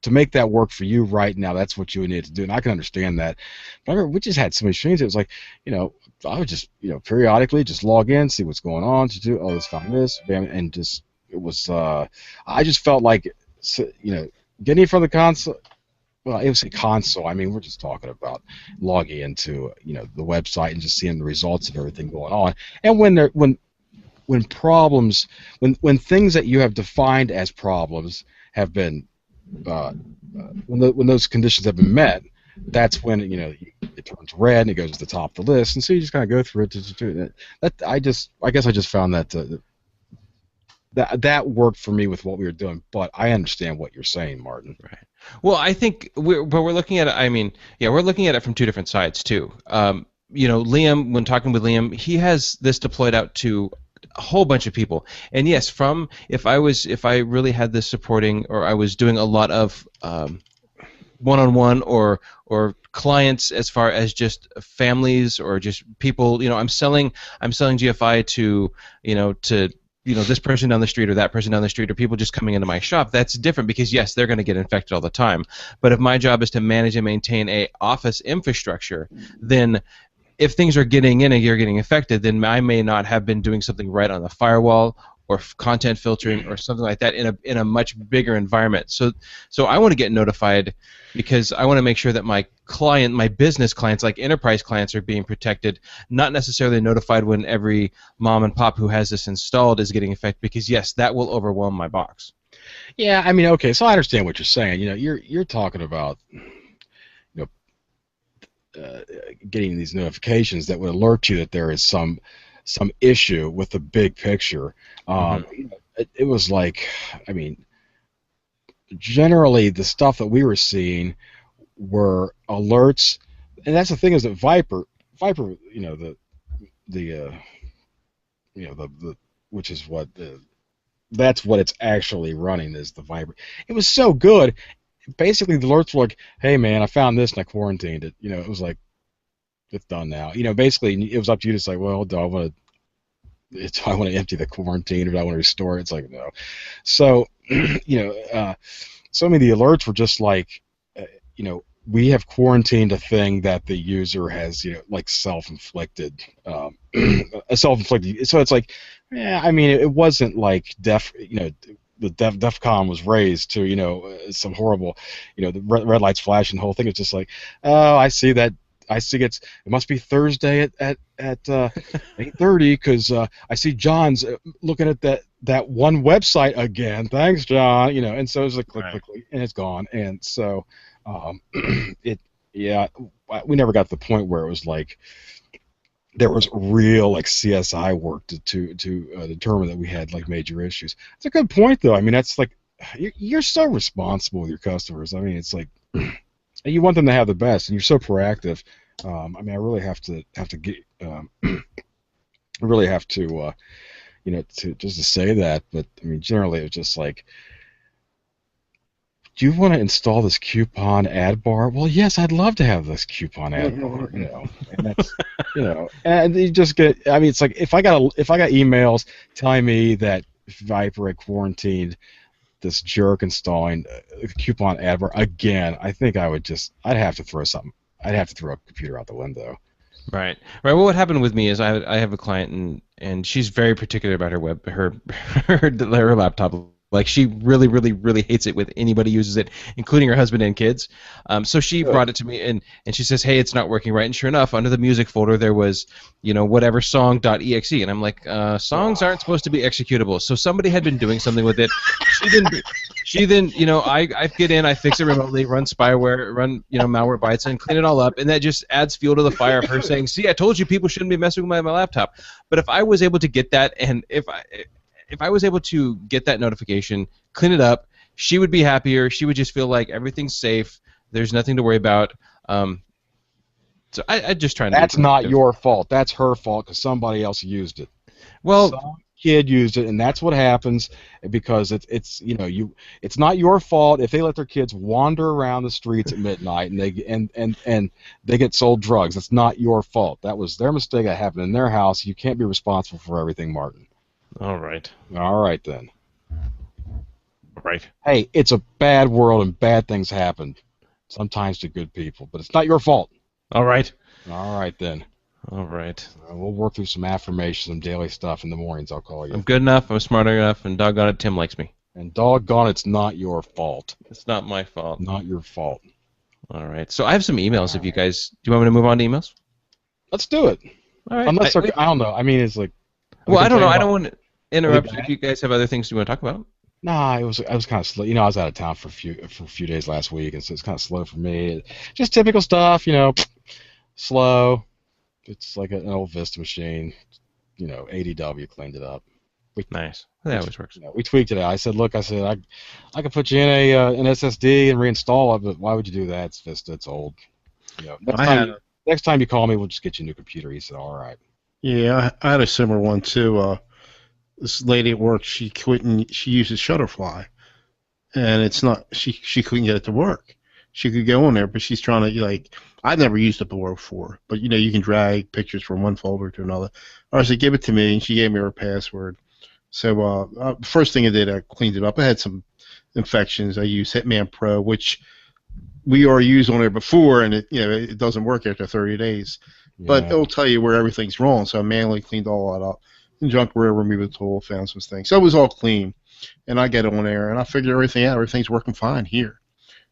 to make that work for you right now. That's what you would need to do, and I can understand that. But I remember we just had some machines. It was like, I would just periodically just log in, see what's going on, to do let's find this, bam, and just it was. I just felt like getting it from the console. Well, it was a console. I mean, we're just talking about logging into the website and just seeing the results of everything going on. And when problems, when things that you have defined as problems have been, when those conditions have been met, that's when it turns red and it goes to the top of the list. And so you just kind of go through it to do that. I guess I just found that worked for me with what we were doing. But I understand what you're saying, Martin. Right. Well, I think we're looking at it. I mean, we're looking at it from two different sides too. Liam, when talking with Liam, he has this deployed out to a whole bunch of people. And yes, if I really had this supporting, or I was doing a lot of one-on-one or clients, as far as just families or just people, I'm selling GFI to this person down the street or that person down the street, or people just coming into my shop. That's different, because yes, they're going to get infected all the time. But if my job is to manage and maintain a office infrastructure, then if things are getting in and you're getting affected, then I may not have been doing something right on the firewall or content filtering or something like that in a much bigger environment. So I want to get notified, because I want to make sure that my business clients, like enterprise clients, are being protected, not necessarily notified when every mom and pop who has this installed is getting affected, because yes, that will overwhelm my box. Yeah, I mean, okay, so I understand what you're saying. You're talking about getting these notifications that would alert you that there is some issue with the big picture. It was like, I mean, generally the stuff that we were seeing were alerts, and that's the thing is that Viper, the which is what that's what it's actually running is the Viper. It was so good. Basically, the alerts were like, "Hey, man, I found this and I quarantined it." It was like, it's done now. Basically, it was up to you to say, "Well, do I want to empty the quarantine or do I want to restore it?" It's like, no. So, so many of the alerts were just like, we have quarantined a thing that the user has, like self-inflicted, self-inflicted. So it's like, yeah, I mean, it wasn't like the DEFCON was raised to, some horrible, the red lights flashing, the whole thing. It's just like, oh, I see that. I see it must be Thursday at 8:30 because I see John's looking at that one website again. Thanks, John. And so it's like click, click, click, and it's gone. And so we never got to the point where it was like there was real like CSI work to determine that we had like major issues. It's a good point though. I mean, that's like you're so responsible with your customers. I mean, it's like you want them to have the best, and you're so proactive. I mean, I really have to get. I really have to, to say that. But I mean, generally, it was just like, do you want to install this coupon ad bar? Well, yes, I'd love to have this coupon ad bar. And that's, and you just get. I mean, it's like if I got emails telling me that Viper had quarantined this jerk installing a coupon ad bar again, I think I'd have to throw something. I'd have to throw a computer out the window. Right. Well, what happened with me is I have a client and she's very particular about her laptop. Like she really, really, really hates it with anybody uses it, including her husband and kids. So she brought it to me and she says, "Hey, it's not working right." And sure enough, under the music folder there was, whatever song.exe, and I'm like, songs aren't supposed to be executable. So somebody had been doing something with it. She then, I get in, I fix it remotely, run spyware, run malware bytes, and clean it all up, and that just adds fuel to the fire of her saying, "See, I told you people shouldn't be messing with my laptop." But if I was able to get that, and if I was able to get that notification, clean it up, she would be happier. She would just feel like everything's safe. There's nothing to worry about. So I just try to. That's not your fault. That's her fault because somebody else used it. Well, some kid used it, and that's what happens because it's it's not your fault if they let their kids wander around the streets at midnight and they get sold drugs. It's not your fault. That was their mistake. That happened in their house. You can't be responsible for everything, Martin. All right. All right, then. Right. Hey, it's a bad world and bad things happen, sometimes to good people, but it's not your fault. All right. All right, then. All right. We'll work through some affirmations, some daily stuff in the mornings, I'll call you. I'm good enough, I'm smart enough, and doggone it, Tim likes me. And doggone it's not your fault. It's not my fault. Not your fault. All right. So I have some emails if you guys... Do you want me to move on to emails? Let's do it. All right. Unless I don't know. I mean, it's like... Well, I don't know. I don't want to interrupt if you guys have other things you want to talk about. Nah, I was kind of slow. I was out of town for a few days last week, and so it's kind of slow for me. Just typical stuff, slow. It's like an old Vista machine. ADW cleaned it up. Nice. That always works. We tweaked it out. I said, look, I could put you in an SSD and reinstall it, but why would you do that? It's Vista. It's old. Next time you call me, we'll just get you a new computer. He said, all right. Yeah, I had a similar one too. This lady at work, she uses Shutterfly, and it's not she couldn't get it to work. She could go on there, but she's trying to I've never used it before, but you can drag pictures from one folder to another. I said, give it to me, and she gave me her password. So first thing I did, I cleaned it up. I had some infections. I used Hitman Pro, which we already used on there before, and it doesn't work after 30 days. Yeah. But it'll tell you where everything's wrong. So I manually cleaned all that up. And junkware removal tool, found some things. So it was all clean, and I get on there, and I figured everything out. Everything's working fine here.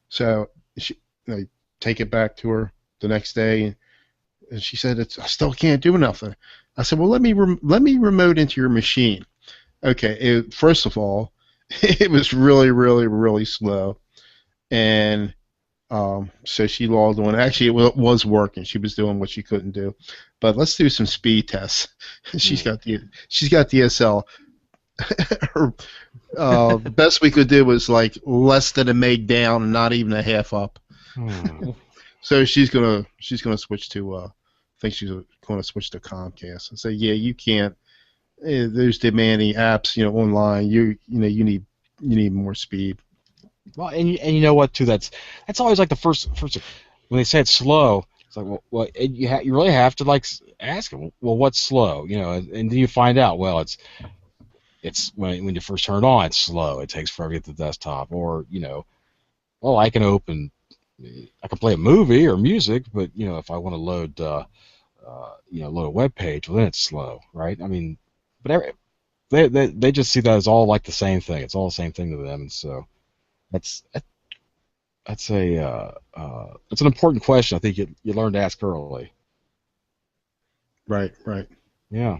So I take it back to her the next day, and she said, I still can't do nothing. I said, well, let me remote into your machine. Okay, first of all, it was really, really, really slow, and So she logged on. Actually, it was working. She was doing what she couldn't do. But let's do some speed tests. She's got the SL. Her best we could do was like less than a meg down and not even a half up. So she's gonna switch to I think she's gonna switch to Comcast and say, yeah, you can't. There's demanding apps, online. You need more speed. Well, and you know what too? That's always like the first when they say it's slow. It's like you really have to like ask them. Well, what's slow? And then you find out. Well, it's when you first turn it on, it's slow. It takes forever to get to the desktop. Or well, I can play a movie or music, but if I want to load load a web page, well then it's slow, right? I mean, but they just see that as all like the same thing. It's all the same thing to them, and so that's an important question. I think you learn to ask early. Right. Yeah.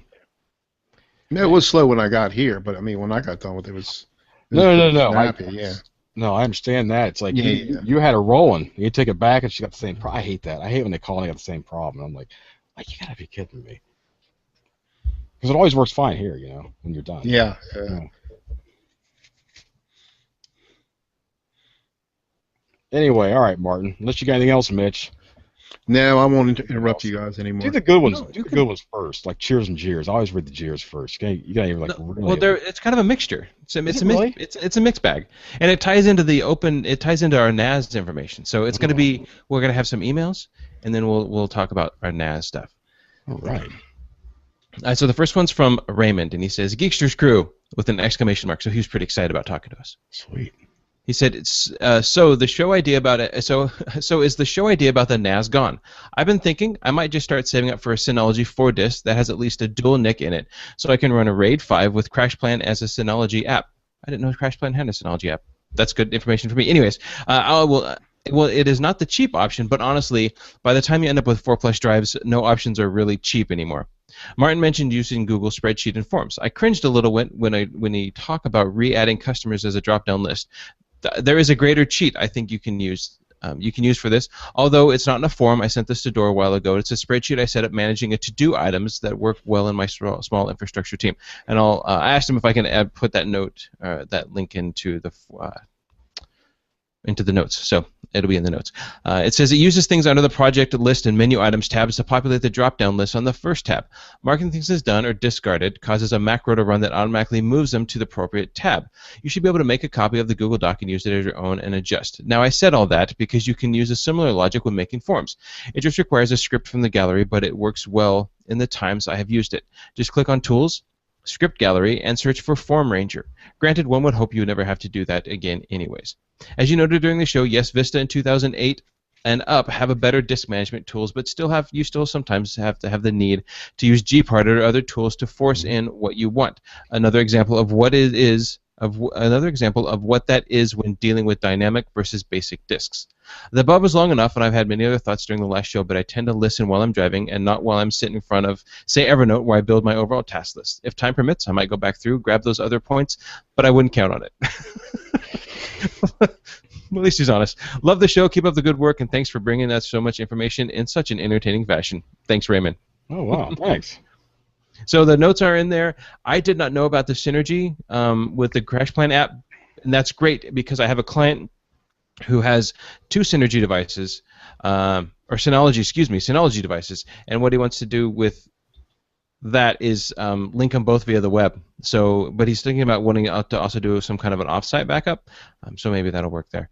No, it was slow when I got here, but I mean, when I got done with it, it was no. snappy, No, I understand that. It's like Yeah. you had her rolling. You take it back, and she got the same problem. I hate that. I hate when they call and they got the same problem. I'm like, you gotta be kidding me. Because it always works fine here, when you're done. Yeah. Anyway, all right, Martin. Unless you got anything else, Mitch. No, I won't interrupt you guys anymore. Do the good ones. Do the good ones first, like cheers and jeers. I always read the jeers first. You got even really. Well, it's kind of a mixture. It's a really? it's a mixed bag, and it ties into our NAS information. So it's going to be we're going to have some emails, and then we'll talk about our NAS stuff. All right. So the first one's from Raymond, and he says Geeksters crew with an exclamation mark. So he was pretty excited about talking to us. Sweet. He said, "So the show idea about it. So is the show idea about the NAS gone? I've been thinking I might just start saving up for a Synology 4 disk that has at least a dual NIC in it, so I can run a RAID 5 with CrashPlan as a Synology app. I didn't know CrashPlan had a Synology app. That's good information for me. Anyways, it is not the cheap option, but honestly, by the time you end up with 4+ drives, no options are really cheap anymore." Martin mentioned using Google Spreadsheet and Forms. I cringed a little when he talked about re-adding customers as a drop-down list. There is a greater cheat I think you can use. For this, although it's not in a form. I sent this to Dor a while ago. It's a spreadsheet I set up managing to-do items that work well in my small infrastructure team. And I asked him if I can put that note, that link into the notes. So it'll be in the notes. It says it uses things under the project list and menu items tabs to populate the drop-down list on the first tab. Marking things as done or discarded causes a macro to run that automatically moves them to the appropriate tab. You should be able to make a copy of the Google Doc and use it as your own and adjust. Now I said all that because you can use a similar logic when making forms. It just requires a script from the gallery, but it works well in the times I have used it. Just click on Tools, Script Gallery, and search for Form Ranger. Granted, one would hope you would never have to do that again anyways. As you noted during the show, yes, Vista in 2008 and up have a better disk management tools, but you still sometimes have to have the need to use Gpart or other tools to force in what you want. Another example of what that is when dealing with dynamic versus basic disks. The above was long enough, and I've had many other thoughts during the last show, but I tend to listen while I'm driving and not while I'm sitting in front of, say, Evernote, where I build my overall task list. If time permits, I might go back through, grab those other points, but I wouldn't count on it. At least he's honest. Love the show. Keep up the good work, and thanks for bringing us so much information in such an entertaining fashion. Thanks, Raymond. Oh, wow. Thanks. So the notes are in there. I did not know about the Synergy with the CrashPlan app, and that's great because I have a client who has 2 Synergy devices, Synology devices, and what he wants to do with that is link them both via the web. So, but he's thinking about wanting to also do some kind of an offsite backup, so maybe that'll work there.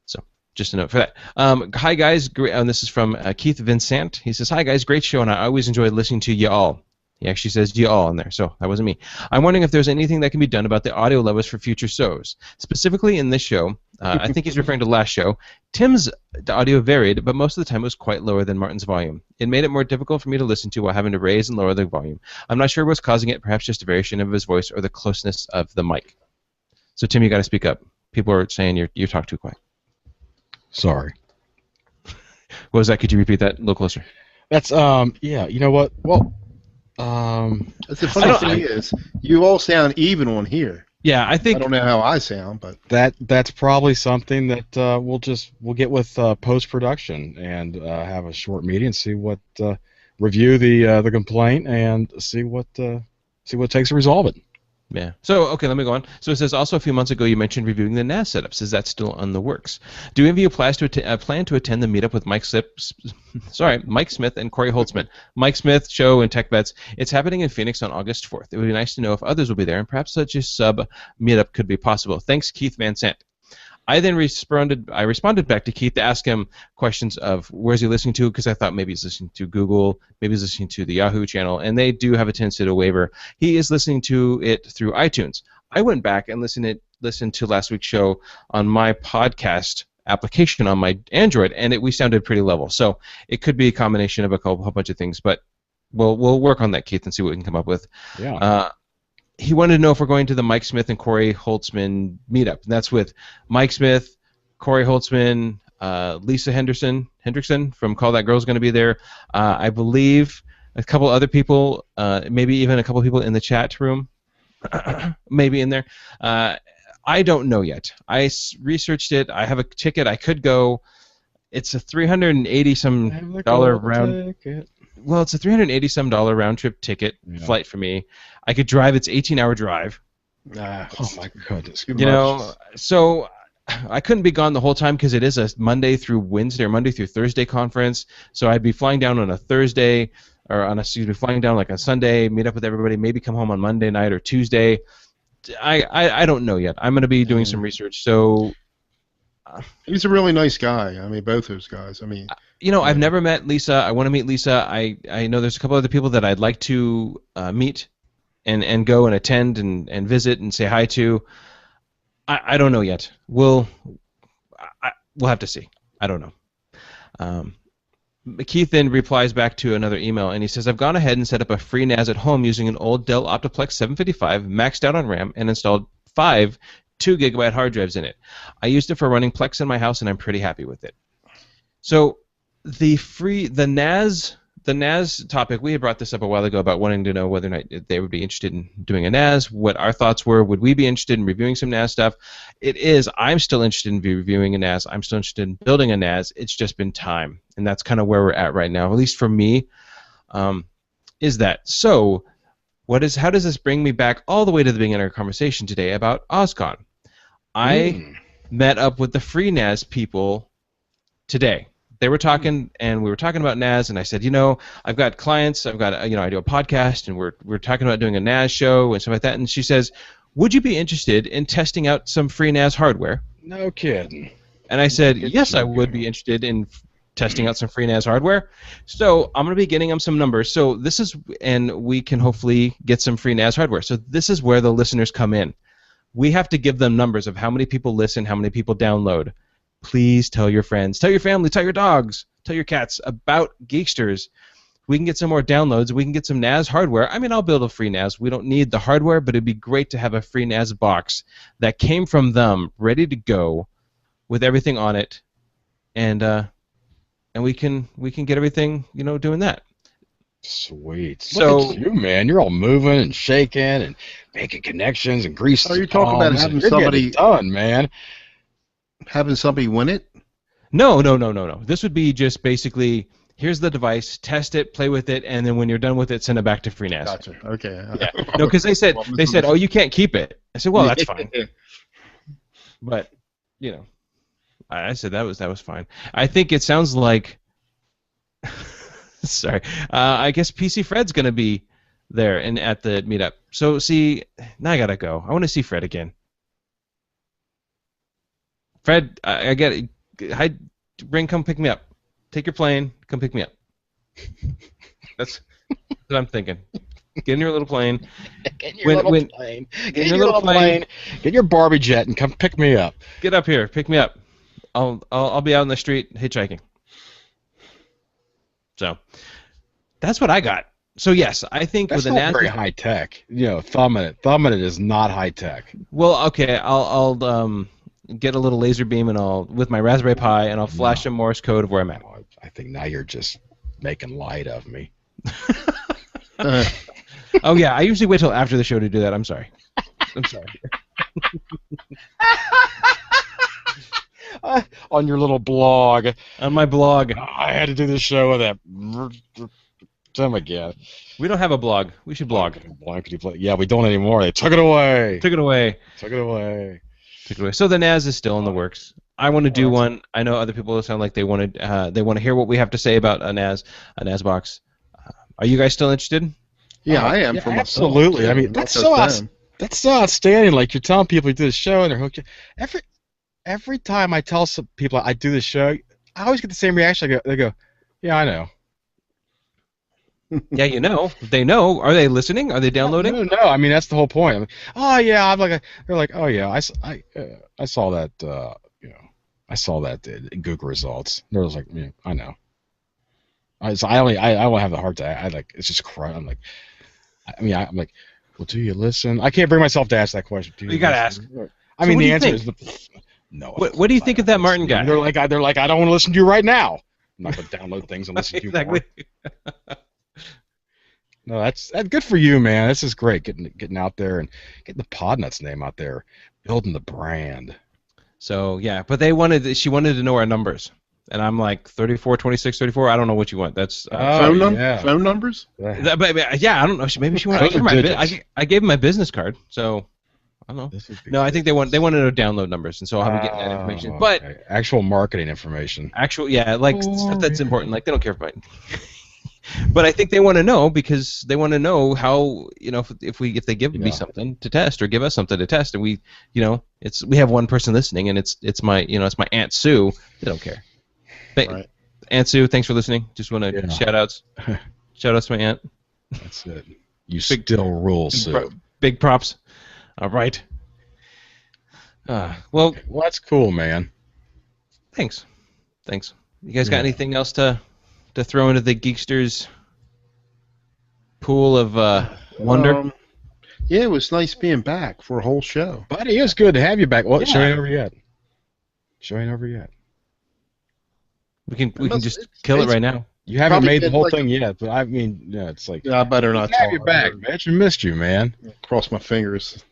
So, just a note for that. Hi guys, and this is from Keith Vincent. He says, "Hi guys, great show, and I always enjoy listening to you all." He actually says "you all" in there, so that wasn't me. I'm wondering if there's anything that can be done about the audio levels for future shows. Specifically in this show, I think he's referring to last show, Tim's audio varied, but most of the time it was quite lower than Martin's volume. It made it more difficult for me to listen to while having to raise and lower the volume. I'm not sure what's causing it, perhaps just a variation of his voice or the closeness of the mic. So Tim, you got to speak up. People are saying you talk too quiet. Sorry. What was that? Could you repeat that a little closer? That's, yeah, you know what? Well, the funny thing is, you all sound even on here. Yeah, I I think don't know how I sound, but That's probably something that we'll get with post production and have a short meeting and see what review the complaint and see what it takes to resolve it. Yeah. So, okay, let me go on. So it says, also a few months ago you mentioned reviewing the NAS setups. Is that still on the works? Do any of you plan to attend the meetup with Mike Smith and Corey Holtzman? Mike Smith show and Tech Bets. It's happening in Phoenix on August 4th. It would be nice to know if others will be there, and perhaps such a sub meetup could be possible. Thanks, Keith Van Sant. I then responded back to Keith to ask him questions of where's he listening to, because I thought maybe he's listening to Google, maybe he's listening to the Yahoo channel, and they do have a tendency to waver. He is listening to it through iTunes. I went back and listened to last week's show on my podcast application on my Android, and we sounded pretty level. So it could be a combination of a whole bunch of things, but we'll work on that, Keith, and see what we can come up with. Yeah. He wanted to know if we're going to the Mike Smith and Corey Holtzman meetup. And that's with Mike Smith, Corey Holtzman, Lisa Hendrickson from Call That Girl is going to be there. I believe a couple other people, maybe even a couple people in the chat room, maybe in there. I don't know yet. I researched it. I have a ticket. I could go. It's a $380-some round. Well, it's a $380-some round trip ticket flight for me. I could drive. It's 18-hour drive. Oh my goodness! You know, so I couldn't be gone the whole time because it is a Monday through Wednesday or Monday through Thursday conference. So I'd be flying down on a Thursday, or flying down like a Sunday, meet up with everybody, maybe come home on Monday night or Tuesday. I don't know yet. I'm going to be doing some research. So he's a really nice guy. I mean, both those guys. I mean, you know, I've never met Lisa. I want to meet Lisa. I know there's a couple other people that I'd like to meet and go and attend and visit and say hi to. I don't know yet. We'll have to see. I don't know. Keith then replies back to another email, and he says, I've gone ahead and set up a free NAS at home using an old Dell Optiplex 755, maxed out on RAM, and installed 5 2-gigabyte hard drives in it. I used it for running Plex in my house, and I'm pretty happy with it. So the NAS topic, we had brought this up a while ago about wanting to know whether or not they would be interested in doing a NAS, what our thoughts were. Would we be interested in reviewing some NAS stuff? I'm still interested in reviewing a NAS. I'm still interested in building a NAS. It's just been time, and that's kind of where we're at right now, at least for me, is that. So how does this bring me back all the way to the beginning of our conversation today about OSCON? I met up with the free NAS people today. They were talking, and we were talking about NAS, and I said, I've got clients, I do a podcast, and we're talking about doing a NAS show and stuff like that. And she says, would you be interested in testing out some free NAS hardware? No kidding. And I said, yes, I would be interested in testing out some free NAS hardware. So I'm going to be getting them some numbers. So and we can hopefully get some free NAS hardware. So this is where the listeners come in. We have to give them numbers of how many people listen, how many people download. Please tell your friends, tell your family, tell your dogs, tell your cats about Geeksters. We can get some more downloads. We can get some NAS hardware. I mean, I'll build a free NAS. We don't need the hardware, but it'd be great to have a free NAS box that came from them, ready to go, with everything on it, and we can get everything, doing that. Sweet. So, look at you, man. You're all moving and shaking and making connections and greasing. Are you talking about having somebody done, man? Having somebody win it? No. This would be just basically, here's the device, test it, play with it, and then when you're done with it, send it back to FreeNAS. Gotcha. Okay. Yeah. No, because they said, oh, you can't keep it. I said, well, that's fine. But, I said that was fine. I think it sounds like, sorry, I guess PC Fred's going to be there and at the meetup. So, see, now I got to go. I want to see Fred again. Fred, I get it. Hi, come pick me up. Take your plane, come pick me up. That's what I'm thinking. Get in your little plane. Get in your little plane. Get in your little plane. Get your Barbie jet and come pick me up. Get up here, pick me up. I'll be out in the street hitchhiking. So that's what I got. So yes, I think that's with not very high tech. Thumbing it is not high tech. Well, okay, I'll get a little laser beam and with my Raspberry Pi and I'll flash a Morse code of where I'm at. I think now you're just making light of me. Oh yeah, I usually wait till after the show to do that. I'm sorry. I'm sorry. On your little blog. On my blog. I had to do this show with that. Oh my god. We don't have a blog. We should blog. Yeah, we don't anymore. They took it away. Took it away. Took it away. Took it away. So the NAS is still in the works. I want to do one. I know other people sound like they want to hear what we have to say about a NAS box. Are you guys still interested? Yeah, I am. Yeah, for myself. absolutely. I mean, that's so outstanding. Like you're telling people you do the show and they're hooked. Every time I tell some people I do the show, I always get the same reaction. They go, "Yeah, I know." Yeah, you know. They know. Are they listening? Are they downloading? No. I mean, that's the whole point. I'm like, oh yeah. They're like, oh yeah. I saw that. I saw that Google results. They're just like, yeah, I know. I won't have the heart to. I like. It's just cry. I'm like, I'm like, well, do you listen? I can't bring myself to ask that question. You gotta ask. I mean, the answer is no. What do you think of that Martin guy? They're like, I don't want to listen to you right now. I'm not gonna download things and listen to you. Exactly. No, that's good for you, man. This is great. Getting out there and getting the Podnuts name out there, building the brand. So yeah, but she wanted to know our numbers, and I'm like 34, 26, 34. I don't know what you want. That's phone numbers. Yeah, I don't know. Maybe she wanted. I gave him my business card, so I don't know. No, I think they wanted to know download numbers, and so I'll be getting that information. But okay. Actual marketing information. Stuff that's important. Like they don't care about. But I think they want to know because they want to know how if they give me something to test or give us something to test and we have one person listening and it's my Aunt Sue. They don't care. Right. Aunt Sue, thanks for listening. Just want to shout outs to my aunt. That's it. You still rule, Sue. Big props. All right. Well, that's cool, man. Thanks. You guys got anything else to throw into the Geeksters pool of wonder? Yeah, it was nice being back for a whole show. Buddy, it was good to have you back. Well, show ain't over yet. We can just kill it right now. You haven't made the whole thing yet, but I mean, it's like... Yeah, I better not have you back, Mitch. I missed you, man. Cross my fingers.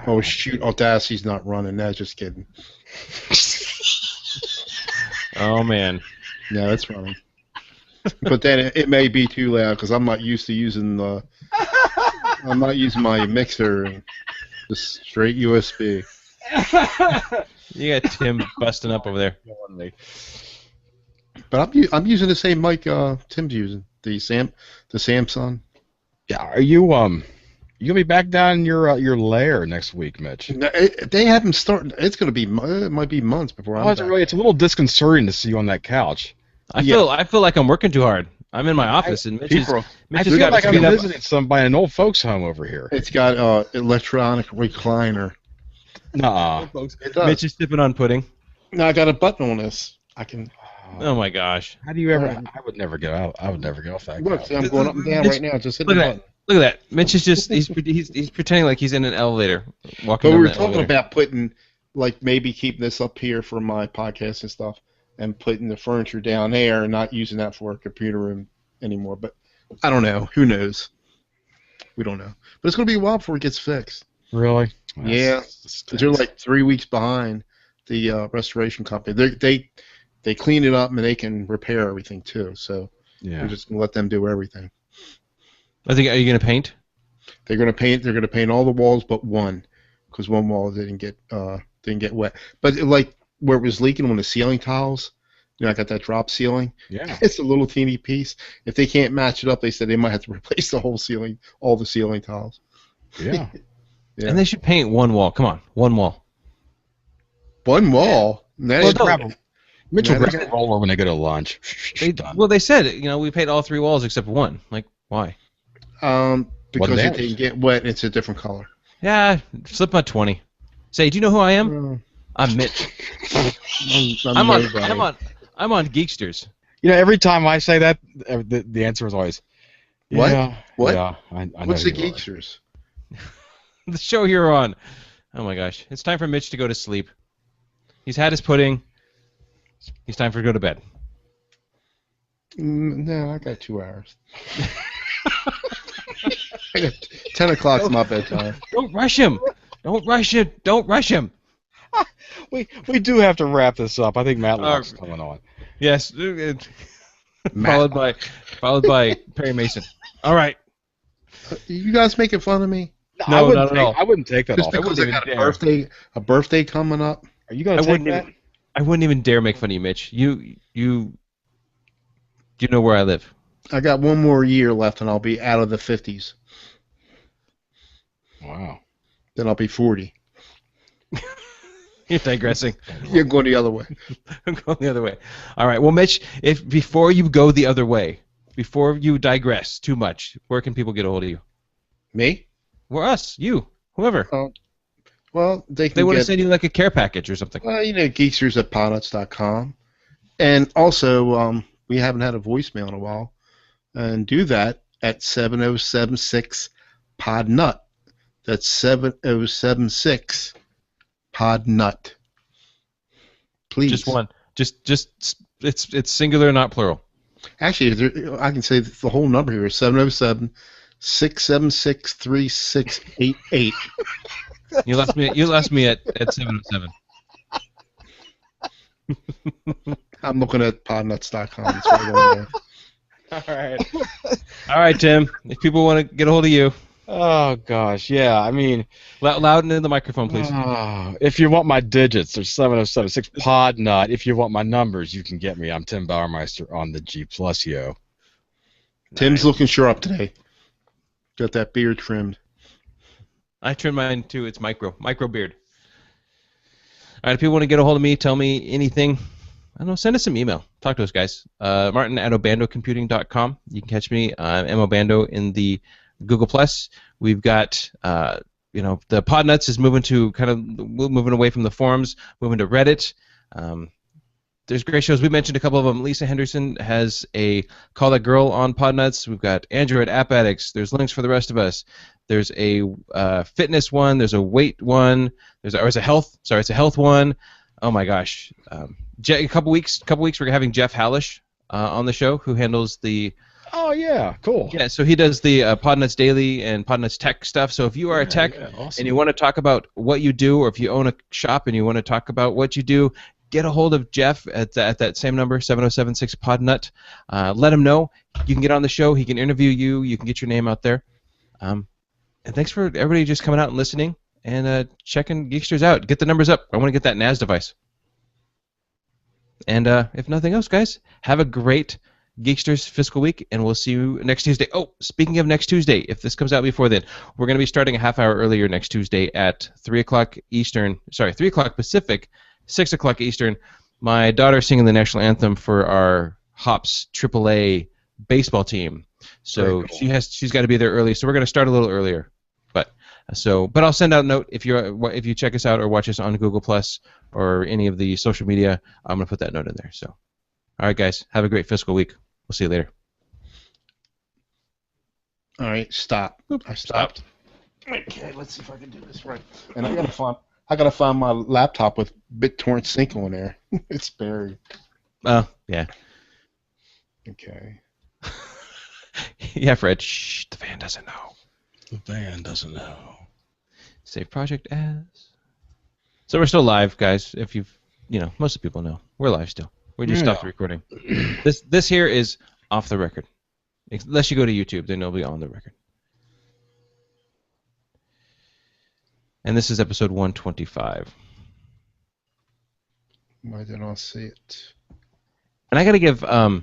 Oh, shoot, Audacity's not running. Nah, just kidding. Oh, man. No, it's running. But then it may be too loud because I'm not used to using I'm not using my mixer. Just straight USB. You got Tim busting up over there. But I'm using the same mic Tim's using. The Samsung. Yeah. Are you you gonna be back down in your lair next week, Mitch? No, they haven't started. It's gonna be it might be months before I'm back. It's a little disconcerting to see you on that couch. I feel like I'm working too hard. I'm in my office and Mitch has got like I'm visiting by an old folks home over here. It's got electronic recliner. Nuh-uh. It does. Mitch is sipping on pudding. No, I got a button on this. I can. Oh my gosh! How do you ever? I would never get out. I would never get off that. Look, see, I'm going up and down right now. Just hit the button. Look at that. Mitch is just he's pretending like he's in an elevator walking. But we were talking about putting maybe keeping this up here for my podcast and stuff, and putting the furniture down there and not using that for a computer room anymore. But I don't know. Who knows? We don't know. But it's going to be a while before it gets fixed. Really? Yeah. They're like 3 weeks behind the restoration company. They clean it up and they can repair everything too. So we're just going to let them do everything. Are you going to paint? They're going to paint. They're going to paint all the walls but one, because one wall didn't get wet. But like where it was leaking on the ceiling tiles, I got that drop ceiling. Yeah. It's a little teeny piece. If they can't match it up, they said they might have to replace the whole ceiling, all the ceiling tiles. Yeah. Yeah. And they should paint one wall. Come on, one wall. One wall. Mitch will grab a roller when they go to lunch. They said we paint all 3 walls except one. Like why? Because it didn't get wet. It's a different color. Yeah, slip my 20. Say, do you know who I am? I'm Mitch. I'm on Geeksters. Every time I say that, the answer is always, what? Yeah, what? Yeah, I What's the Geeksters? The show you're on. Oh my gosh, it's time for Mitch to go to sleep. He's had his pudding. It's time for to go to bed. No, I got 2 hours. 10 o'clock's my bedtime. Don't rush him. Don't rush it. Don't rush him. We do have to wrap this up. I think Matlock's coming on. Yes. followed by Perry Mason. All right. You guys making fun of me? No, I wouldn't take that Just off. because I got a birthday coming up? Are you gonna take that? I wouldn't even dare make fun of you, Mitch. You know where I live. I got one more year left, and I'll be out of the 50s. Wow. Then I'll be 40. You're digressing. You're going the other way. I'm going the other way. All right. Well, Mitch, if before you go the other way, before you digress too much, where can people get a hold of you? Me? Well, us, you, whoever. Well, they want to get, send you like a care package or something. well, Geeksters at podnuts.com. And also, we haven't had a voicemail in a while. And do that at 7076 podnut. That's 7076 podnut. Please. Just one. Just it's singular, not plural. Actually, I can say the whole number here is 707 676 3688. You lost me at 707. I'm looking at podnuts.com. It's right over there. All right, Tim. If people want to get a hold of you, Oh gosh, yeah. I mean, loud into the microphone, please. If you want my digits, there's 7076 podnut. If you want my numbers, you can get me. I'm Tim Bauermeister on the G Plus, yo. Tim's looking sharp today. Got that beard trimmed. I trimmed mine too. It's micro beard. All right, if people want to get a hold of me, tell me anything, I don't know, send us some email. Talk to us, guys. Martin at obandocomputing.com. You can catch me. I'm Obando in the Google Plus. We've got, the Podnuts is moving away from the forums, moving to Reddit. There's great shows. We mentioned a couple of them. Lisa Henderson has a Call That Girl on Podnuts. We've got Android App Addicts. There's links for the rest of us. There's a fitness one. There's a weight one. It's a health one. Oh my gosh. A couple weeks we're having Jeff Hallish on the show, who handles the. Oh yeah, cool. Yeah, so he does the Podnuts Daily and Podnuts Tech stuff. So if you are a tech awesome. and you want to talk about what you do, or if you own a shop and you want to talk about what you do, get a hold of Jeff at that same number, 7076 Podnut. Let him know. You can get on the show. He can interview you. You can get your name out there. And thanks for everybody just coming out and listening and checking Geeksters out. Get the numbers up. I want to get that NAS device. And if nothing else, guys, have a great Geeksters fiscal week, and we'll see you next Tuesday. Oh, speaking of next Tuesday, if this comes out before then, we're going to be starting a half hour earlier next Tuesday at 3 o'clock Eastern. Sorry, 3 o'clock Pacific, 6 o'clock Eastern. My daughter's singing the national anthem for our Hops AAA baseball team, so cool. She's got to be there early. So we're going to start a little earlier. But I'll send out a note if you check us out or watch us on Google Plus or any of the social media. I'm going to put that note in there. So, all right, guys, have a great fiscal week. We'll see you later. All right, stop. Oop, I stopped. Okay, let's see if I can do this right. And I gotta find my laptop with BitTorrent sync on there. It's buried. Oh, yeah. Okay. Yeah, Fred. Shh, the van doesn't know. The van doesn't know. Save project as. So we're still live, guys. If most of the people know. We're live still. We just stopped recording. This here is off the record. Unless you go to YouTube, then it'll be on the record. And this is episode 125. Why didn't I see it? And I got to give a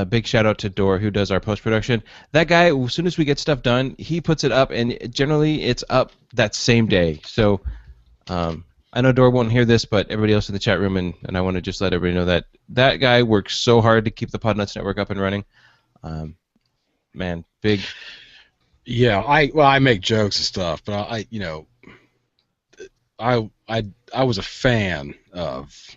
big shout out to Dor, who does our post-production. That guy, as soon as we get stuff done, he puts it up, and generally it's up that same day. So I know Dor won't hear this, but everybody else in the chat room, and I want to just let everybody know that guy works so hard to keep the Podnuts Network up and running. Man, big. Yeah, I make jokes and stuff, but I was a fan of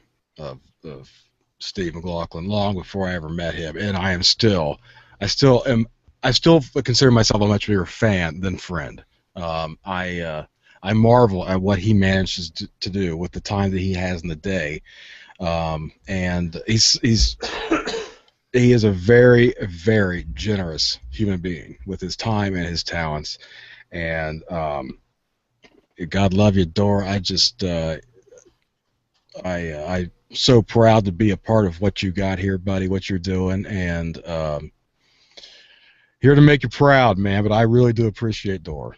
Steve McLaughlin long before I ever met him, and I still consider myself a much bigger fan than friend. I marvel at what he manages to do with the time that he has in the day, and he's he is a very, very generous human being with his time and his talents. And God love you, Dor. I'm so proud to be a part of what you got here, buddy, what you're doing, and here to make you proud, man. But I really do appreciate Dor.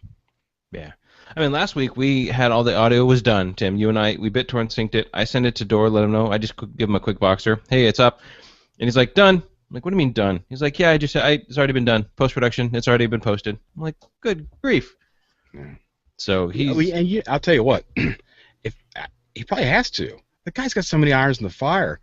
Yeah. I mean, last week we had all the audio was done, Tim. You and I, we BitTorrent synced it. I sent it to Dor, let him know. I just give him a quick boxer. Hey, it's up. And he's like, done. I'm like, what do you mean done? He's like, yeah, it's already been done. Post-production, it's already been posted. I'm like, good grief. Yeah. So I'll tell you what, if he probably has to. The guy's got so many irons in the fire.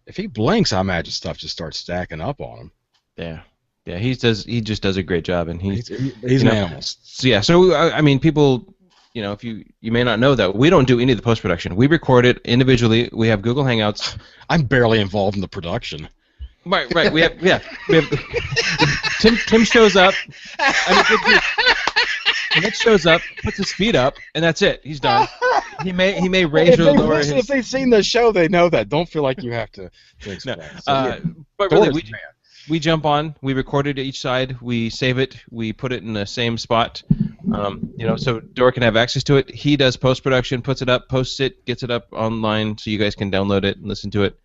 If he blinks, I imagine stuff just starts stacking up on him. Yeah, he just does a great job, and he's an animal. So I mean, people, if you may not know that we don't do any of the post production. We record it individually. We have Google Hangouts. I'm barely involved in the production. Right. We have Tim shows up. Nick shows up, puts his feet up, and that's it. He's done. He may raise or lower his. If they've seen the show, they know that. Don't feel like you have to explain. But really, we jump on. We record it each side. We save it. We put it in the same spot. So Dor can have access to it. He does post production, puts it up, posts it, gets it up online, so you guys can download it and listen to it.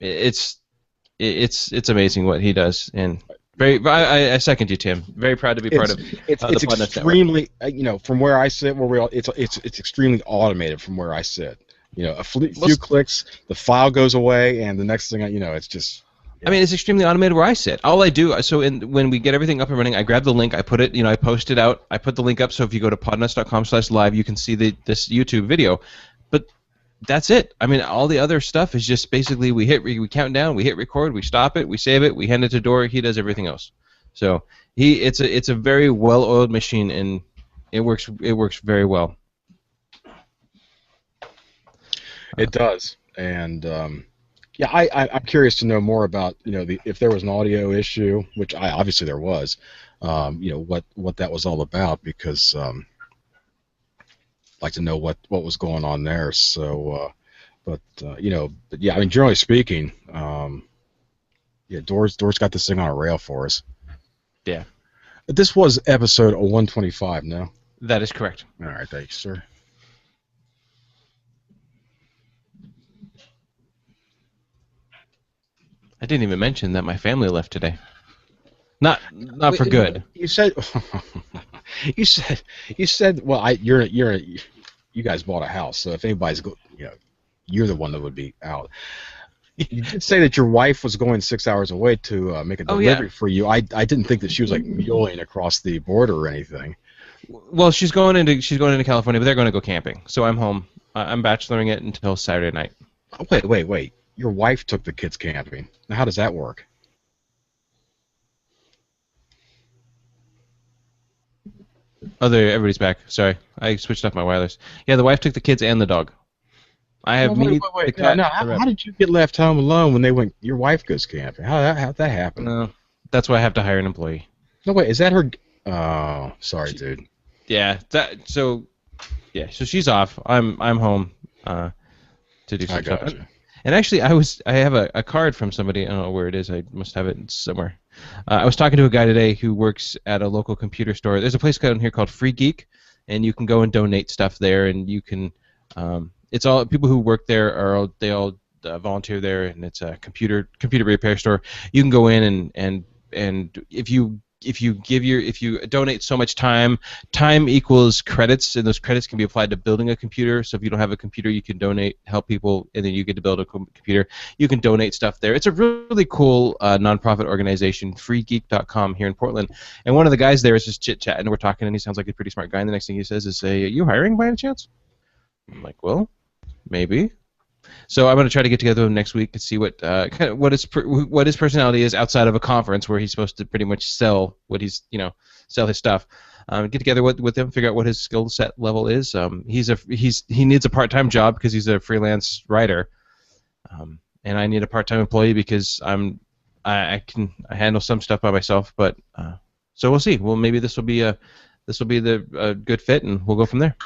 It's amazing what he does, and I second you, Tim. Very proud to be part of. It's extremely, from where I sit, it's extremely automated from where I sit. A few clicks, the file goes away, and the next thing it's just. I mean, it's extremely automated where I sit. All I do, when we get everything up and running, I grab the link, I put it, I post it out, I put the link up, so if you go to podnuts.com/live, you can see this YouTube video. But that's it. I mean, all the other stuff is just basically we count down, we hit record, we stop it, we save it, we hand it to Dor, he does everything else. So it's a very well-oiled machine, and it works very well. It does, and I'm curious to know more about if there was an audio issue, which obviously there was, what that was all about, because I'd like to know what was going on there. So, but yeah, I mean, generally speaking, Dor's got this thing on a rail for us. Yeah. This was episode 125. No. That is correct. All right, thanks, sir. I didn't even mention that my family left today. Not for good. You said. you said. Well, you guys bought a house, so if anybody's you're the one that would be out. You did say that your wife was going 6 hours away to make a delivery for you. I didn't think that she was like muling across the border or anything. Well, she's going into California, but they're going to go camping. So I'm home. I'm bacheloring it until Saturday night. Oh, wait. Your wife took the kids camping. Now, how does that work? Everybody's back. Sorry, I switched off my wireless. Yeah, the wife took the kids and the dog. I have wait. How did you get left home alone when your wife goes camping? How'd that happen? No, that's why I have to hire an employee. No, wait, is that her? Oh, sorry, dude. Yeah, so she's off. I'm home to do some stuff. Gotcha. And actually, I have a card from somebody. I don't know where it is. I must have it somewhere. I was talking to a guy today who works at a local computer store. There's a place down here called Free Geek, and you can go and donate stuff there. And you can, it's all people who work there they all volunteer there, and it's a computer repair store. You can go in and if you donate so much time equals credits, and those credits can be applied to building a computer. So if you don't have a computer, you can help people, and then you get to build a computer. You can donate stuff there. It's a really cool nonprofit organization, freegeek.com here in Portland. And one of the guys there is just chit-chatting, and we're talking, and he sounds like a pretty smart guy, and the next thing he says is, are you hiring by any chance? I'm like, well, maybe. So I'm going to try to get together with him next week and see what his personality is outside of a conference where he's supposed to pretty much sell sell his stuff. Get together with him, figure out what his skill set level is. He needs a part-time job because he's a freelance writer, and I need a part-time employee because I handle some stuff by myself. But so we'll see. Well, maybe this will be a good fit, and we'll go from there.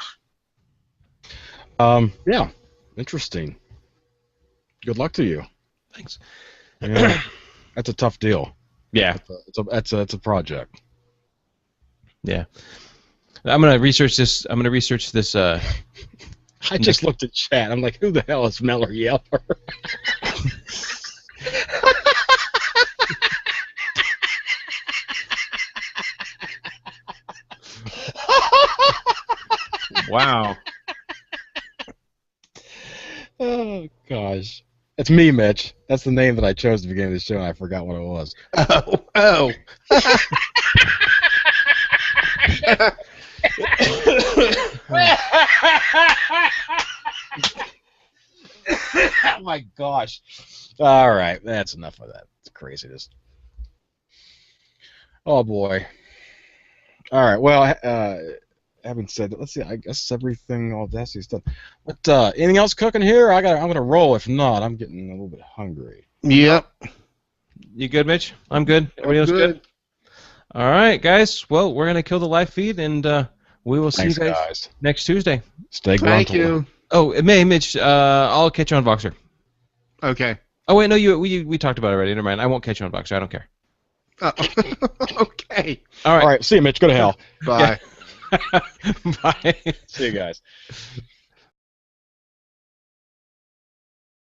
Yeah, interesting. Good luck to you. Thanks. Yeah. That's a tough deal. Yeah. That's a project. Yeah. I'm gonna research this. I just looked at chat. I'm like, who the hell is Meller Yeller? Wow. Oh gosh, it's me, Mitch. That's the name that I chose at the beginning of the show, and I forgot what it was. Oh. Oh my gosh. All right, that's enough of that. It's craziness. Oh boy. All right. Well, having said that, let's see. I guess everything, all that's stuff. But anything else cooking here? I'm gonna roll. If not, I'm getting a little bit hungry. Yep. You good, Mitch? I'm good. Everybody else good? All right, guys. Well, we're gonna kill the live feed, and we will see Thanks, you guys next Tuesday. Stay Thank grumpy. you. Oh, Mitch. I'll catch you on Voxer. Okay. Oh wait, no, we talked about it already. Never mind. I won't catch you on Voxer. I don't care. Okay. All right. All right. See you, Mitch. Go to hell. Bye. Bye. See you guys.